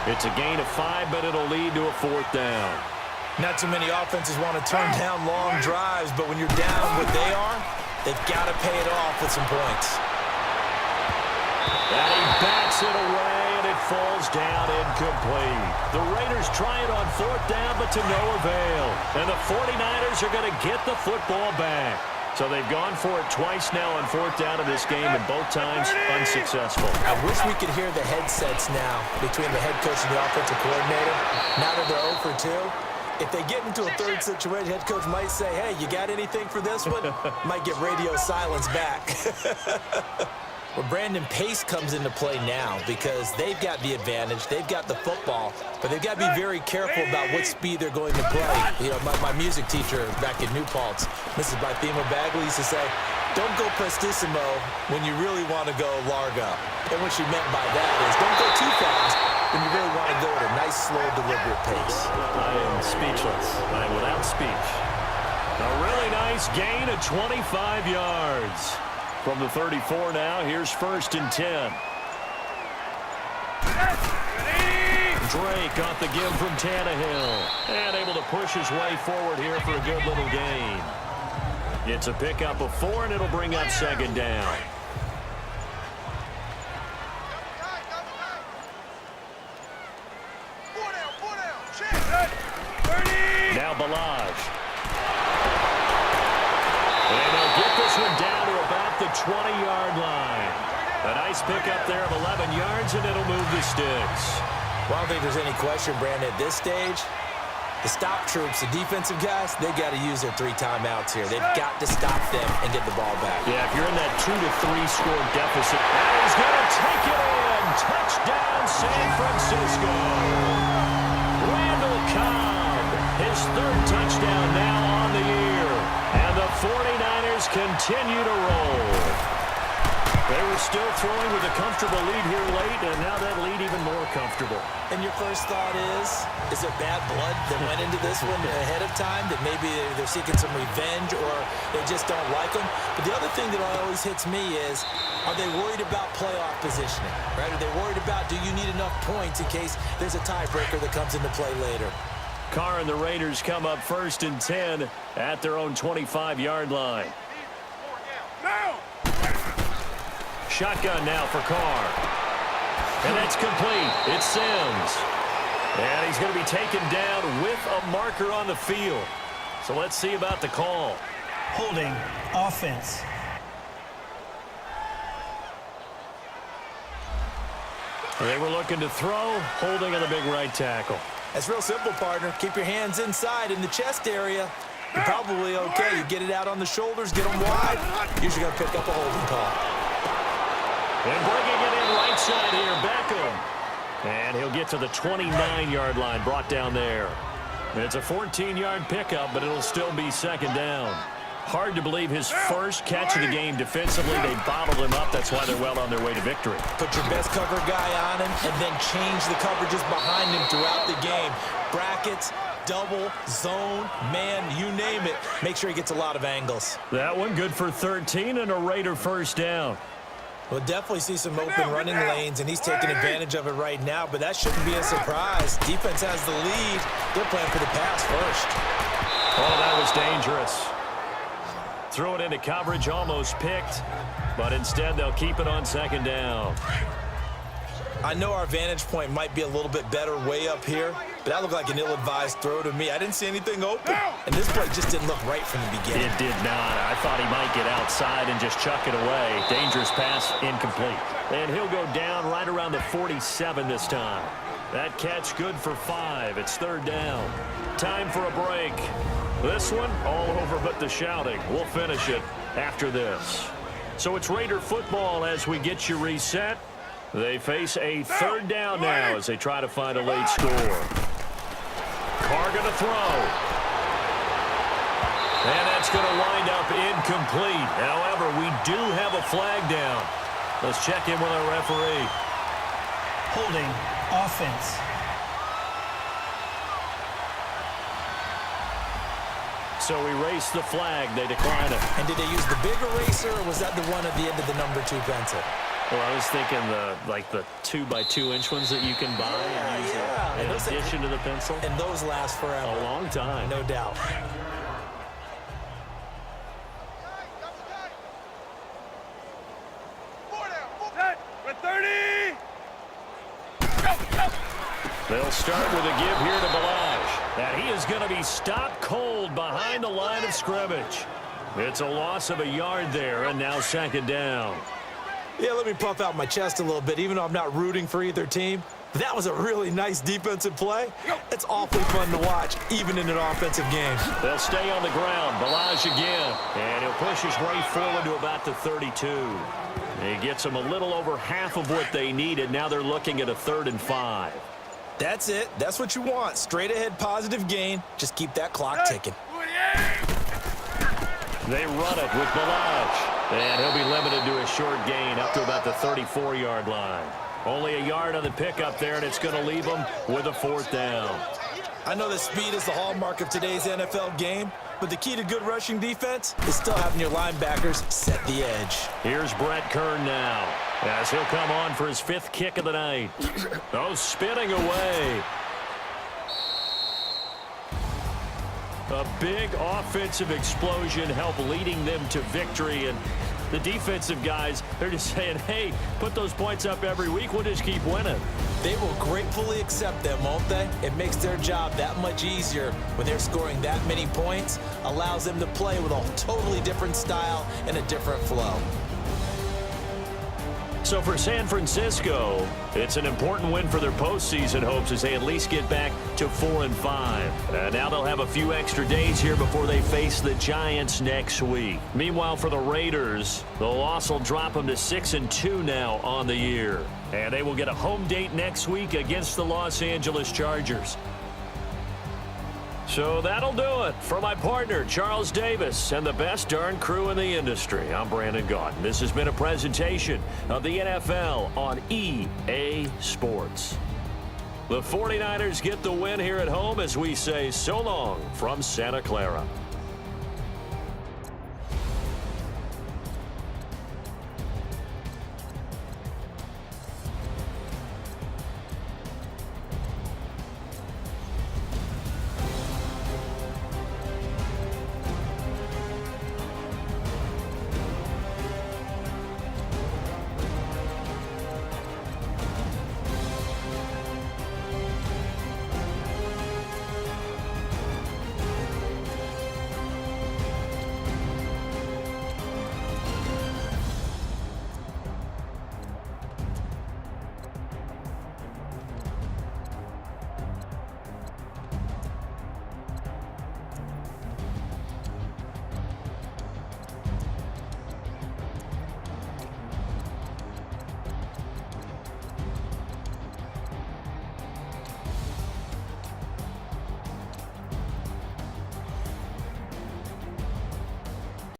It's a gain of 5, but it'll lead to a 4th down. Not too many offenses want to turn down long drives, but when you're down what they are, they've got to pay it off with some points. And he bats it away, and it falls down incomplete. The Raiders try it on fourth down, but to no avail. And the 49ers are going to get the football back. So they've gone for it twice now on fourth down in this game, and both times unsuccessful. I wish we could hear the headsets now between the head coach and the offensive coordinator. Now that they're 0 for 2, if they get into a third situation, head coach might say, hey, you got anything for this one? Might get radio silence back. Well, Brandon, pace comes into play now because they've got the advantage. They've got the football, but they've got to be very careful about what speed they're going to play. You know, my music teacher back in New Paltz, Mrs. Bythema Bagley, used to say, don't go prestissimo when you really want to go largo. And what she meant by that is don't go too fast when you really want to go at a nice, slow, deliberate pace. I am speechless. I am without speech. A really nice gain of 25 yards. From the 34 now, here's 1st and 10. Drake got the give from Tannehill. And able to push his way forward here for a good little gain. It's a pickup of 4, and it'll bring up 2nd down. Now Balaj. And they'll get this one down to about the 20-yard line. A nice pickup there of 11 yards, and it'll move the sticks. Well, I don't think there's any question, Brandon, at this stage, the stop troops, the defensive guys, they've got to use their 3 timeouts here. They've got to stop them and get the ball back. Yeah, if you're in that 2 to 3 score deficit, that is going to take it in. Touchdown, San Francisco. Randall Cobb, his 3rd touchdown now on the year. And the 49ers continue to roll. They were still throwing with a comfortable lead here late, and now that lead even more comfortable. And your first thought is it bad blood that went into this one ahead of time, that maybe they're seeking some revenge or they just don't like them? But the other thing that always hits me is, are they worried about playoff positioning, right? Are they worried about, do you need enough points in case there's a tiebreaker that comes into play later? Carr and the Raiders come up 1st and 10 at their own 25-yard line. Shotgun now for Carr. And that's complete. It's Sims. And he's going to be taken down with a marker on the field. So let's see about the call. Holding offense. They were looking to throw, holding on the big right tackle. That's real simple, partner. Keep your hands inside in the chest area. You're probably okay. You get it out on the shoulders, get them wide. Usually going to pick up a holding call. And bringing it in right side here, Beckham. And he'll get to the 29-yard line, brought down there. It's a 14-yard pickup, but it'll still be 2nd down. Hard to believe his first catch of the game defensively. They bottled him up. That's why they're well on their way to victory. Put your best cover guy on him and then change the coverages behind him throughout the game. Brackets, double, zone, man, you name it. Make sure he gets a lot of angles. That one good for 13 and a Raider 1st down. We'll definitely see some open running lanes, and he's taking advantage of it right now, but that shouldn't be a surprise. Defense has the lead. They're playing for the pass first. Oh, that was dangerous. Threw it into coverage, almost picked, but instead they'll keep it on 2nd down. I know our vantage point might be a little bit better way up here, but that looked like an ill-advised throw to me. I didn't see anything open, and this play just didn't look right from the beginning. It did not. I thought he might get outside and just chuck it away. Dangerous pass, incomplete. And he'll go down right around the 47 this time. That catch good for 5. It's 3rd down. Time for a break. This one, all over but the shouting. We'll finish it after this. So it's Raider football as we get you reset. They face a 3rd down now as they try to find a late score. Carr going to throw. And that's going to wind up incomplete. However, we do have a flag down. Let's check in with our referee. Holding offense. So we race the flag. They decline it. And did they use the big eraser, or was that the one at the end of the number 2 pencil? Well, I was thinking the 2x2-inch ones that you can buy and use in addition to the pencil. And those last forever. A long time. No doubt. They'll start with a give here to Balaj. And he is going to be stopped cold behind the line of scrimmage. It's a loss of a yard there, and now second down. Yeah, let me puff out my chest a little bit, even though I'm not rooting for either team. That was a really nice defensive play. It's awfully fun to watch, even in an offensive game. They'll stay on the ground. Balaj again. And he'll push his way forward to about the 32. He gets them a little over half of what they needed. Now they're looking at a 3rd and 5. That's it. That's what you want. Straight ahead positive gain. Just keep that clock ticking. They run it with Balaj. And he'll be limited to a short gain up to about the 34-yard line. Only a yard on the pickup there, and it's going to leave them with a 4th down. I know that speed is the hallmark of today's NFL game, but the key to good rushing defense is still having your linebackers set the edge. Here's Brett Kern now, as he'll come on for his 5th kick of the night. Oh, spinning away. A big offensive explosion helped leading them to victory, and the defensive guys, they're just saying, hey, put those points up every week. We'll just keep winning. They will gratefully accept them, won't they? It makes their job that much easier when they're scoring that many points, allows them to play with a totally different style and a different flow. So for San Francisco, it's an important win for their postseason hopes as they at least get back to 4 and 5. And now they'll have a few extra days here before they face the Giants next week. Meanwhile, for the Raiders, the loss will drop them to 6 and 2 now on the year. And they will get a home date next week against the Los Angeles Chargers. So that'll do it for my partner, Charles Davis, and the best darn crew in the industry. I'm Brandon Gaudin. This has been a presentation of the NFL on EA Sports. The 49ers get the win here at home as we say so long from Santa Clara.